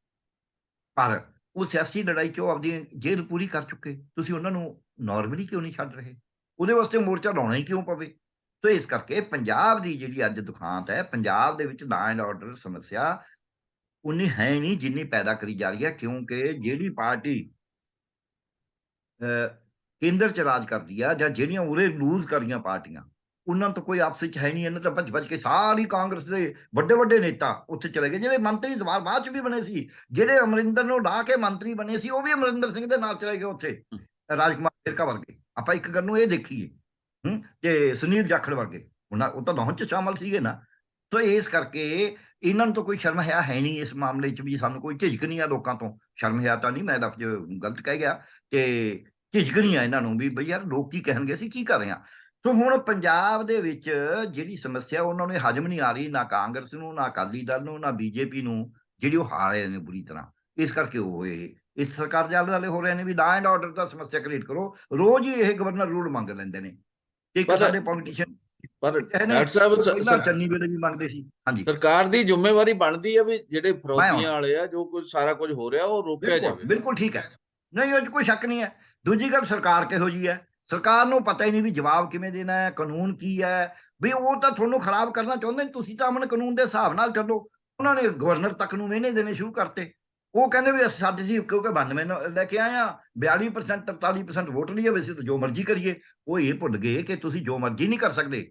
ਪਰ ਉਹ ਸਿਆਸੀ ਲੜਾਈ 'ਚ ਉਹ ਆਪਦੀ ਜੇਲ੍ਹ ਪੂਰੀ ਕਰ ਚੁੱਕੇ, ਤੁਸੀਂ ਉਹਨਾਂ ਨੂੰ ਨਾਰਮਲੀ ਕਿਉਂ ਨਹੀਂ ਛੱਡ ਰਹੇ? ਉਹਦੇ ਵਾਸਤੇ ਮੋਰਚਾ ਲਾਉਣਾ ਹੀ ਕਿਉਂ ਪਵੇ? ਸੋ ਇਸ ਕਰਕੇ ਪੰਜਾਬ ਦੀ ਜਿਹੜੀ ਅੱਜ ਦੁਖਾਂਤ ਹੈ, ਪੰਜਾਬ ਦੇ ਵਿੱਚ ਲਾ ਐਂਡ ਆਰਡਰ ਸਮੱਸਿਆ ਉਨੀ ਹੈ ਨਹੀਂ ਜਿੰਨੀ ਪੈਦਾ ਕਰੀ ਜਾ ਰਹੀ ਹੈ, ਕਿਉਂਕਿ ਜਿਹੜੀ ਪਾਰਟੀ ਕੇਂਦਰ 'ਚ ਰਾਜ ਕਰਦੀ ਆ ਜਾਂ ਜਿਹੜੀਆਂ ਉਰੇ ਲੂਜ਼ ਕਰ ਰਹੀਆਂ ਪਾਰਟੀਆਂ, ਉਹਨਾਂ ਤੋਂ ਕੋਈ ਆਪਸ ਵਿੱਚ ਹੈ ਨਹੀਂ। ਇਹਨਾਂ ਤਾਂ ਭੱਜ ਕੇ ਸਾਰੀ ਕਾਂਗਰਸ ਦੇ ਵੱਡੇ ਵੱਡੇ ਨੇਤਾ ਉੱਥੇ ਚਲੇ ਗਏ, ਜਿਹੜੇ ਮੰਤਰੀ ਸਵਾਰ ਬਾਅਦ 'ਚ ਵੀ ਬਣੇ ਸੀ, ਜਿਹੜੇ ਅਮਰਿੰਦਰ ਨੂੰ ਢਾਹ ਕੇ ਮੰਤਰੀ ਬਣੇ ਸੀ, ਉਹ ਵੀ ਅਮਰਿੰਦਰ ਸਿੰਘ ਦੇ ਨਾਲ ਚਲੇ ਗਏ ਉੱਥੇ, ਰਾਜਕੁਮਾਰ ਵੇਰਕਾ ਵਰਗੇ। ਆਪਾਂ ਇੱਕ ਗੱਲ ਨੂੰ ਇਹ ਦੇਖੀਏ, ਤੇ ਸੁਨੀਲ ਜਾਖੜ ਵਰਗੇ, ਉਹ ਤਾਂ ਲਾਹੌਰ 'ਚ ਸ਼ਾਮਲ ਸੀਗੇ ਨਾ। ਸੋ ਇਸ ਕਰਕੇ ਇਹਨਾਂ ਨੂੰ ਤਾਂ ਕੋਈ ਸ਼ਰਮ ਹੈ ਨਹੀਂ ਇਸ ਮਾਮਲੇ 'ਚ ਵੀ, ਸਾਨੂੰ ਕੋਈ ਝਿਜਕ ਨਹੀਂ ਆ ਲੋਕਾਂ ਤੋਂ। ਸ਼ਰਮ ਹੈ ਤਾਂ ਨਹੀਂ, ਮੈਂ ਲਫ਼ਜ਼ ਗਲਤ ਕਹਿ ਗਿਆ, ਤੇ ਝਿਜਕ ਨਹੀਂ ਆ ਇਹਨਾਂ ਨੂੰ ਵੀ ਬਈ ਯਾਰ ਲੋਕ ਕੀ ਕਹਿਣਗੇ, ਅਸੀਂ ਕੀ ਕਰ ਰਹੇ ਹਾਂ। ਸੋ ਹੁਣ ਪੰਜਾਬ ਦੇ ਵਿੱਚ ਜਿਹੜੀ ਸਮੱਸਿਆ ਉਹਨਾਂ ਨੂੰ ਹਜਮ ਨਹੀਂ ਆ ਰਹੀ, ਨਾ ਕਾਂਗਰਸ ਨੂੰ, ਨਾ ਅਕਾਲੀ ਦਲ ਨੂੰ, ਨਾ ਬੀਜੇਪੀ ਨੂੰ, ਜਿਹੜੀ ਉਹ ਹਾਰ ਰਹੇ ਨੇ ਬੁਰੀ ਤਰ੍ਹਾਂ। ਇਸ ਕਰਕੇ ਉਹ ਇਸ ਸਰਕਾਰ ਦੇ ਆਲੇ ਦੁਆਲੇ ਹੋ ਰਹੇ ਨੇ ਵੀ ਲਾ ਐਂਡ ਆਰਡਰ ਦਾ ਸਮੱਸਿਆ ਕ੍ਰੀਏਟ ਕਰੋ। ਰੋਜ਼ ਹੀ ਇਹ ਗਵਰਨਰ ਰੂਲ ਮੰਗ ਲੈਂਦੇ ਨੇ, ਤੇ ਇੱਕ ਸਾਡੇ ਪੋਲੀਟੀਸ਼ੀਅਨ ਪਰ ਕਹੇ ਨੇ ਡਾਕਟਰ ਸਾਹਿਬ ਪਹਿਲਾਂ ਚੰਨੀ ਵੇਲੇ ਵੀ ਮੰਗਦੇ ਸੀ। ਹਾਂਜੀ, ਸਰਕਾਰ ਦੀ ਜ਼ਿੰਮੇਵਾਰੀ ਬਣਦੀ ਹੈ ਵੀ ਜਿਹੜੇ ਮੈਂ ਫਰੋਤੀਆਂ ਆਉਣਾ। ਵਾਲੇ ਆ ਜੋ ਕੁਝ ਸਾਰਾ ਕੁਝ ਹੋ ਰਿਹਾ ਉਹ ਰੋਕਿਆ ਬਿਲਕੁਲ, ਜਾਵੇ। ਬਿਲਕੁਲ ਠੀਕ ਹੈ। ਨਹੀਂ, ਉਹ 'ਚ ਕੋਈ ਸ਼ੱਕ ਨਹੀਂ ਹੈ। ਦੂਜੀ ਗੱਲ, ਸਰਕਾਰ ਕਿਹੋ ਜਿਹੀ ਹੈ? ਸਰਕਾਰ ਨੂੰ ਪਤਾ ਹੀ ਨਹੀਂ ਵੀ ਜਵਾਬ ਕਿਵੇਂ ਦੇਣਾ ਹੈ, ਕਾਨੂੰਨ ਕੀ ਹੈ। ਵੀ ਉਹ ਤਾਂ ਤੁਹਾਨੂੰ ਖਰਾਬ ਕਰਨਾ ਚਾਹੁੰਦੇ ਨੇ, ਤੁਸੀਂ ਤਾਂ ਅਮਨ ਕਾਨੂੰਨ ਦੇ ਹਿਸਾਬ ਨਾਲ ਚੱਲੋ। ਉਹਨਾਂ ਨੇ ਗਵਰਨਰ ਤੱਕ ਨੂੰ ਮਿਹਨੇ ਦੇਣੇ ਸ਼ੁਰੂ ਕਰਤੇ। ਉਹ ਕਹਿੰਦੇ ਵੀ ਸਾਡੇ ਸੀ ਕਿਉਂਕਿ 92 ਲੈ ਕੇ ਆਏ ਆ, 42% 43% ਵੋਟ ਲਈ, ਅਸੀਂ ਤਾਂ ਜੋ ਮਰਜ਼ੀ ਕਰੀਏ। ਉਹ ਇਹ ਭੁੱਲ ਗਏ ਕਿ ਤੁਸੀਂ ਜੋ ਮਰਜ਼ੀ ਨਹੀਂ ਕਰ ਸਕਦੇ।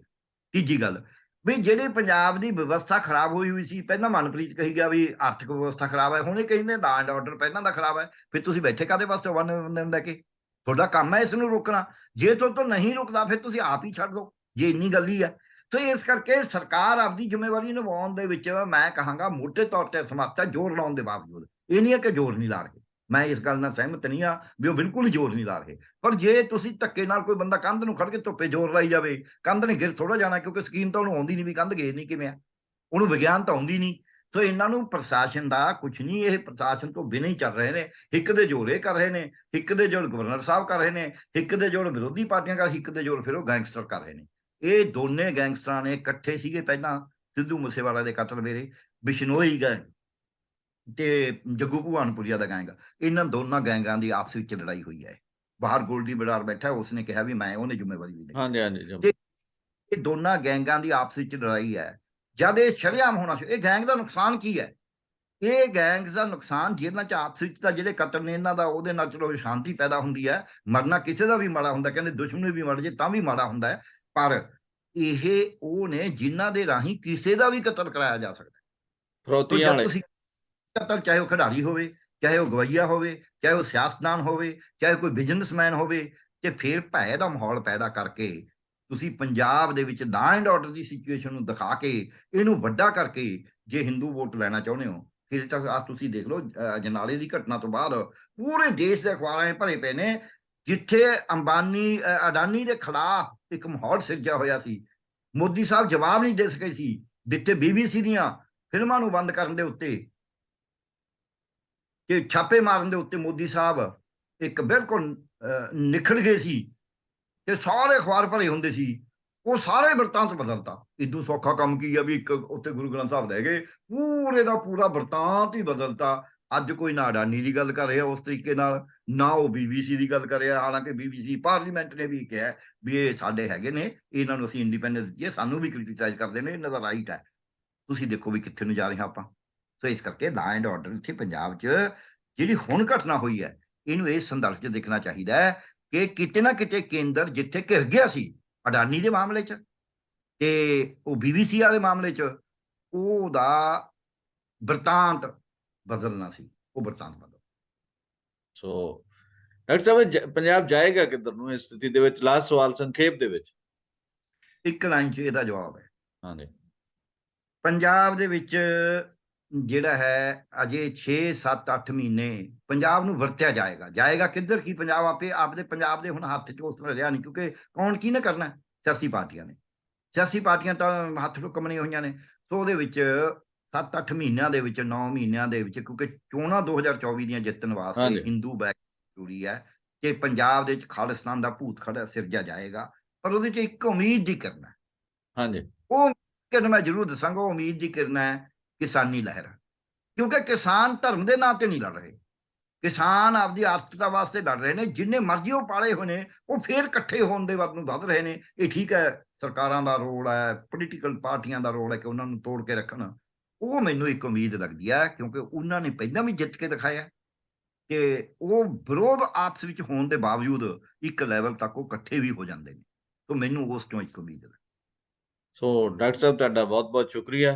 ਤੀਜੀ ਗੱਲ, ਵੀ ਜਿਹੜੀ ਪੰਜਾਬ ਦੀ ਵਿਵਸਥਾ ਖਰਾਬ ਹੋਈ ਸੀ, ਪਹਿਲਾਂ ਮਨਪ੍ਰੀਤ ਕਹੀ ਗਿਆ ਵੀ ਆਰਥਿਕ ਵਿਵਸਥਾ ਖਰਾਬ ਹੈ, ਹੁਣ ਇਹ ਕਹਿੰਦੇ ਲਾ ਐਂਡ ਆਰਡਰ ਪਹਿਲਾਂ ਦਾ ਖਰਾਬ ਹੈ। ਫਿਰ ਤੁਸੀਂ ਬੈਠੇ ਕਾਹਦੇ ਵਾਸਤੇ ਵਨ ਲੈ ਕੇ? ਤੁਹਾਡਾ ਕੰਮ ਹੈ ਇਸ ਨੂੰ ਰੋਕਣਾ। ਜੇ ਤੁਹਾਡੇ ਤੋਂ ਨਹੀਂ ਰੁਕਦਾ ਫਿਰ ਤੁਸੀਂ ਆਪ ਹੀ ਛੱਡ ਦਿਓ, ਜੇ ਇੰਨੀ ਗੱਲ ਹੀ ਹੈ। ਸੋ ਇਸ ਕਰਕੇ ਸਰਕਾਰ ਆਪਦੀ ਜ਼ਿੰਮੇਵਾਰੀ ਨਿਭਾਉਣ ਦੇ ਵਿੱਚ ਮੈਂ ਕਹਾਂਗਾ ਮੋਟੇ ਤੌਰ ਤੇ ਸਮਰੱਥ ਹੈ, ਜ਼ੋਰ ਲਾਉਣ ਦੇ ਬਾਵਜੂਦ। ਇਹ ਨਹੀਂ ਹੈ ਕਿ ਜ਼ੋਰ ਨਹੀਂ ਲਾ ਰਹੇ। ਮੈਂ ਇਸ ਗੱਲ ਨਾਲ ਸਹਿਮਤ ਨਹੀਂ ਆ ਵੀ ਉਹ ਬਿਲਕੁਲ ਹੀ ਜ਼ੋਰ ਨਹੀਂ ਲਾ ਰਹੇ। ਪਰ ਜੇ ਤੁਸੀਂ ਧੱਕੇ ਨਾਲ ਕੋਈ ਬੰਦਾ ਕੰਧ ਨੂੰ ਖੜ ਕੇ ਧੁੱਪੇ ਜ਼ੋਰ ਲਾਈ ਜਾਵੇ, ਕੰਧ ਨੇ ਗਿਰ ਥੋੜਾ ਜਾਣਾ, ਕਿਉਂਕਿ ਸਕੀਮ ਤਾਂ ਉਹਨੂੰ ਆਉਂਦੀ ਨਹੀਂ ਵੀ ਕੰਧ ਗੇਰਨੀ ਕਿਵੇਂ ਆ। ਉਹਨੂੰ ਵਿਗਿਆਨ ਤਾਂ ਆਉਂਦੀ ਨਹੀਂ। ਸੋ ਇਹਨਾਂ ਨੂੰ ਪ੍ਰਸ਼ਾਸਨ ਦਾ ਕੁਝ ਨਹੀਂ, ਇਹ ਪ੍ਰਸ਼ਾਸਨ ਤੋਂ ਬਿਨਾਂ ਹੀ ਚੱਲ ਰਹੇ ਨੇ। ਹਿੱਕ ਦੇ ਜੋਰ ਇਹ ਕਰ ਰਹੇ ਨੇ, ਹਿੱਕ ਦੇ ਜੋਰ ਗਵਰਨਰ ਸਾਹਿਬ ਕਰ ਰਹੇ ਨੇ, ਹਿੱਕ ਦੇ ਜੋਰ ਵਿਰੋਧੀ ਪਾਰਟੀਆਂ ਕਰ, ਹਿੱਕ ਦੇ ਜੋਰ ਫਿਰ ਉਹ ਗੈਂਗਸਟਰ ਕਰ ਰਹੇ ਨੇ। ਇਹ ਦੋਨੇ ਗੈਂਗਸਟਰਾਂ ਨੇ ਇਕੱਠੇ ਸੀਗੇ ਪਹਿਲਾਂ ਸਿੱਧੂ ਮੂਸੇਵਾਲਾ ਦੇ ਕਤਲ ਵੇਲੇ, ਬਿਸ਼ਨੋਈ ਗੈਂਗ ਤੇ ਜੱਗੂ ਭਗਵਾਨਪੁਰੀਆ ਦਾ ਗੈਂਗ। ਇਹਨਾਂ ਦੋਨਾਂ ਗੈਂਗਾਂ ਦੀ ਆਪਸ ਵਿੱਚ ਲੜਾਈ ਹੋਈ ਹੈ। ਬਾਹਰ ਗੋਲਡੀ ਬਰਾੜ ਬੈਠਾ, ਉਸਨੇ ਕਿਹਾ ਵੀ ਮੈਂ ਉਹਨੇ ਜ਼ਿੰਮੇਵਾਰੀ ਵੀ ਲਈ। ਹਾਂਜੀ ਹਾਂਜੀ ਤੇ ਇਹ ਦੋਨਾਂ ਗੈਂਗਾਂ ਦੀ ਆਪਸ ਵਿੱਚ ਲੜਾਈ ਹੈ। ਜਦ ਇਹ ਸ਼ਰੇਆਮ ਹੋਣਾ ਇਹ ਗੈਂਗ ਦਾ ਨੁਕਸਾਨ ਕੀ ਹੈ? ਇਹ ਗੈਂਗਸ ਦਾ ਨੁਕਸਾਨ ਜਿਹਨਾਂ ਚ ਆਪਸ ਵਿੱਚ ਤਾਂ ਜਿਹੜੇ ਕਤਲ ਨੇ ਇਹਨਾਂ ਦਾ, ਉਹਦੇ ਨਾਲ ਚਲੋ ਸ਼ਾਂਤੀ ਪੈਦਾ ਹੁੰਦੀ ਹੈ। ਮਰਨਾ ਕਿਸੇ ਦਾ ਵੀ ਮਾੜਾ ਹੁੰਦਾ, ਕਹਿੰਦੇ ਦੁਸ਼ਮਣ ਵੀ ਮਰ ਜੇ ਤਾਂ ਵੀ ਮਾੜਾ ਹੁੰਦਾ ਹੈ। ਪਰ ਇਹ ਉਹ ਨੇ ਜਿਨ੍ਹਾਂ ਦੇ ਰਾਹੀਂ ਕਿਸੇ ਦਾ ਵੀ ਕਤਲ ਕਰਾਇਆ ਜਾ ਸਕਦਾ। ਤੋ ਫਰੋਤੀਆਂ ਜਦ ਵਾਲੇ ਤੁਸੀਂ ਕਤਲ, ਚਾਹੇ ਉਹ ਖਿਡਾਰੀ ਹੋਵੇ, ਚਾਹੇ ਉਹ ਗਵਈਆ ਹੋਵੇ, ਚਾਹੇ ਉਹ ਸਿਆਸਤਦਾਨ ਹੋਵੇ, ਚਾਹੇ ਕੋਈ ਬਿਜ਼ਨਸਮੈਨ ਹੋਵੇ, ਤੇ ਫਿਰ ਭੈ ਦਾ ਮਾਹੌਲ ਪੈਦਾ ਕਰਕੇ ਤੁਸੀਂ ਪੰਜਾਬ ਦੇ ਵਿੱਚ law and order the situation ਨੂੰ ਦਿਖਾ ਕੇ ਇਹਨੂੰ ਵੱਡਾ ਕਰਕੇ ਜੇ ਹਿੰਦੂ ਵੋਟ ਲੈਣਾ ਚਾਹੁੰਦੇ ਹੋ, ਫਿਰ ਤਾਂ ਆ ਤੁਸੀਂ ਦੇਖ ਲਓ ਅਜਨਾਲੇ ਦੀ ਘਟਨਾ ਤੋਂ ਬਾਅਦ ਪੂਰੇ ਦੇਸ਼ ਦੇ ਅਖਬਾਰਾਂ 'ਚ ਭਰੇ ਪਏ ਨੇ, ਜਿੱਥੇ ਅੰਬਾਨੀ ਅਡਾਨੀ ਦੇ ਖਿਲਾਫ ਇੱਕ ਮਾਹੌਲ ਸਿਰਜਿਆ ਹੋਇਆ ਸੀ। ਮੋਦੀ ਸਾਹਿਬ ਜਵਾਬ ਨਹੀਂ ਦੇ ਸਕੇ ਸੀ, ਦਿੱਤੇ BBC ਦੀਆਂ ਫਿਲਮਾਂ ਨੂੰ ਬੰਦ ਕਰਨ ਦੇ ਉੱਤੇ, ਕਿ ਛਾਪੇ ਮਾਰਨ ਦੇ ਉੱਤੇ ਮੋਦੀ ਸਾਹਿਬ ਇੱਕ ਬਿਲਕੁਲ ਨਿਖੜ ਗਏ ਸੀ ਤੇ ਸਾਰੇ ਅਖਬਾਰ ਭਰੇ ਹੁੰਦੇ ਸੀ। ਉਹ ਸਾਰੇ ਬਿਰਤਾਂਤ ਬਦਲਤਾ। ਇਦੋਂ ਸੌਖਾ ਕੰਮ ਕੀ ਆ ਵੀ ਇੱਕ ਉੱਥੇ ਗੁਰੂ ਗ੍ਰੰਥ ਸਾਹਿਬ ਲੈ ਗਏ, ਪੂਰੇ ਦਾ ਪੂਰਾ ਬਿਰਤਾਂਤ ਹੀ ਬਦਲਤਾ। ਅੱਜ ਕੋਈ ਨਾ ਅਡਾਨੀ ਦੀ ਗੱਲ ਕਰ ਰਿਹਾ ਉਸ ਤਰੀਕੇ ਨਾਲ, ਨਾ ਉਹ BBC ਦੀ ਗੱਲ ਕਰ ਰਿਹਾ। ਹਾਲਾਂਕਿ BBC ਪਾਰਲੀਮੈਂਟ ਨੇ ਵੀ ਕਿਹਾ ਵੀ ਇਹ ਸਾਡੇ ਹੈਗੇ ਨੇ, ਇਹਨਾਂ ਨੂੰ ਅਸੀਂ ਇੰਡੀਪੈਂਡੈਂਸ ਦਿੱਤੀ, ਸਾਨੂੰ ਵੀ ਕ੍ਰਿਟੀਸਾਈਜ਼ ਕਰਦੇ ਨੇ, ਇਹਨਾਂ ਦਾ ਰਾਈਟ ਹੈ। ਤੁਸੀਂ ਦੇਖੋ ਵੀ ਕਿੱਥੇ ਨੂੰ ਜਾ ਰਹੇ ਹਾਂ ਆਪਾਂ। ਸੋ ਇਸ ਕਰਕੇ ਲਾ ਐਂਡ ਆਰਡਰ ਇੱਥੇ ਪੰਜਾਬ 'ਚ ਜਿਹੜੀ ਹੁਣ ਘਟਨਾ ਹੋਈ ਹੈ, ਇਹਨੂੰ ਇਸ ਸੰਦਰਭ 'ਚ ਦੇਖਣਾ ਚਾਹੀਦਾ ਹੈ ਕਿ ਕਿਤੇ ਨਾ ਕਿਤੇ ਕੇਂਦਰ ਜਿੱਥੇ ਘਿਰ ਗਿਆ ਸੀ ਅਡਾਨੀ ਦੇ ਮਾਮਲੇ 'ਚ ਤੇ ਉਹ BBC ਵਾਲੇ ਮਾਮਲੇ 'ਚ, ਉਹਦਾ ਬਿਰਤਾਂਤ ਬਦਲਣਾ ਸੀ। ਉਹ ਬਿਰਤਾਂਤ ਬਦਲ। ਸੋ ਡਾਕਟਰ ਸਾਹਿਬ ਪੰਜਾਬ ਜਾਏਗਾ ਕਿੱਧਰ ਨੂੰ ਇਸ ਸਥਿਤੀ ਦੇ ਵਿੱਚ? ਲਾਸਟ ਸਵਾਲ ਸੰਖੇਪ ਦੇ ਵਿੱਚ। ਇੱਕ ਲਾਈਨ 'ਚ ਇਹਦਾ ਜਵਾਬ ਹੈ, ਹਾਂਜੀ ਪੰਜਾਬ ਦੇ ਵਿੱਚ ਜਿਹੜਾ ਹੈ ਅਜੇ 6 7 8 ਮਹੀਨੇ ਪੰਜਾਬ ਨੂੰ ਵਰਤਿਆ ਜਾਏਗਾ। ਜਾਏਗਾ ਕਿੱਧਰ? ਕੀ ਪੰਜਾਬ ਆਪਦੇ ਪੰਜਾਬ ਦੇ ਹੁਣ ਹੱਥ 'ਚ ਉਸ ਤਰ੍ਹਾਂ ਰਿਹਾ ਨਹੀਂ, ਕਿਉਂਕਿ ਕੌਣ ਕਿਹਨੇ ਕਰਨਾ? ਸਿਆਸੀ ਪਾਰਟੀਆਂ ਨੇ। ਸਿਆਸੀ ਪਾਰਟੀਆਂ ਤਾਂ ਹੱਥ ਚੁੱਕਣੀਆਂ ਹੋਈਆਂ ਨੇ। ਸੋ ਉਹਦੇ ਵਿੱਚ 7 8 ਮਹੀਨਿਆਂ ਦੇ ਵਿੱਚ, 9 ਮਹੀਨਿਆਂ ਦੇ ਵਿੱਚ, ਕਿਉਂਕਿ ਚੋਣਾਂ 2024 ਦੀਆਂ ਜਿੱਤਣ ਵਾਸਤੇ ਹਾਂਜੀ ਹਿੰਦੂ ਬੈਕ ਜ਼ਰੂਰੀ ਹੈ ਕਿ ਪੰਜਾਬ ਦੇ ਵਿੱਚ ਖਾਲਿਸਤਾਨ ਦਾ ਭੂਤ ਖੜਾ ਸਿਰਜਿਆ ਜਾਏਗਾ। ਪਰ ਉਹਦੇ 'ਚ ਇੱਕ ਉਮੀਦ ਦੀ ਕਿਰਨ ਹੈ। ਹਾਂਜੀ ਉਹ ਕਿਰਨ ਮੈਂ ਜ਼ਰੂਰ ਦੱਸਾਂਗਾ। ਉਹ ਉਮੀਦ ਦੀ ਕਿਰਨ ਹੈ ਕਿਸਾਨੀ ਲਹਿਰ। ਕਿਉਂਕਿ ਕਿਸਾਨ ਧਰਮ ਦੇ ਨਾਂ ਤੇ ਨਹੀਂ ਲੜ ਰਹੇ, ਕਿਸਾਨ ਆਪਦੀ ਆਰਥਿਕਤਾ ਵਾਸਤੇ ਲੜ ਰਹੇ ਨੇ। ਜਿੰਨੇ ਮਰਜ਼ੀ ਉਹ ਪਾਲੇ ਹੋਏ ਨੇ, ਉਹ ਫੇਰ ਇਕੱਠੇ ਹੋਣ ਦੇ ਵੱਲ ਨੂੰ ਵੱਧ ਰਹੇ ਨੇ। ਇਹ ਠੀਕ ਹੈ, ਸਰਕਾਰਾਂ ਦਾ ਰੋਲ ਹੈ, ਪੋਲੀਟੀਕਲ ਪਾਰਟੀਆਂ ਦਾ ਰੋਲ ਹੈ ਕਿ ਉਹਨਾਂ ਨੂੰ ਤੋੜ ਕੇ ਰੱਖਣ। ਉਹ ਮੈਨੂੰ ਇੱਕ ਉਮੀਦ ਲੱਗਦੀ ਹੈ, ਕਿਉਂਕਿ ਉਹਨਾਂ ਨੇ ਪਹਿਲਾਂ ਵੀ ਜਿੱਤ ਕੇ ਦਿਖਾਇਆ ਕਿ ਉਹ ਵਿਰੋਧ ਆਪਸ ਵਿੱਚ ਹੋਣ ਦੇ ਬਾਵਜੂਦ ਇੱਕ ਲੈਵਲ ਤੱਕ ਉਹ ਇਕੱਠੇ ਵੀ ਹੋ ਜਾਂਦੇ ਨੇ। ਸੋ ਮੈਨੂੰ ਉਸ ਤੋਂ ਇੱਕ ਉਮੀਦ ਹੈ। ਸੋ ਡਾਕਟਰ ਸਾਹਿਬ ਤੁਹਾਡਾ ਬਹੁਤ ਬਹੁਤ ਸ਼ੁਕਰੀਆ।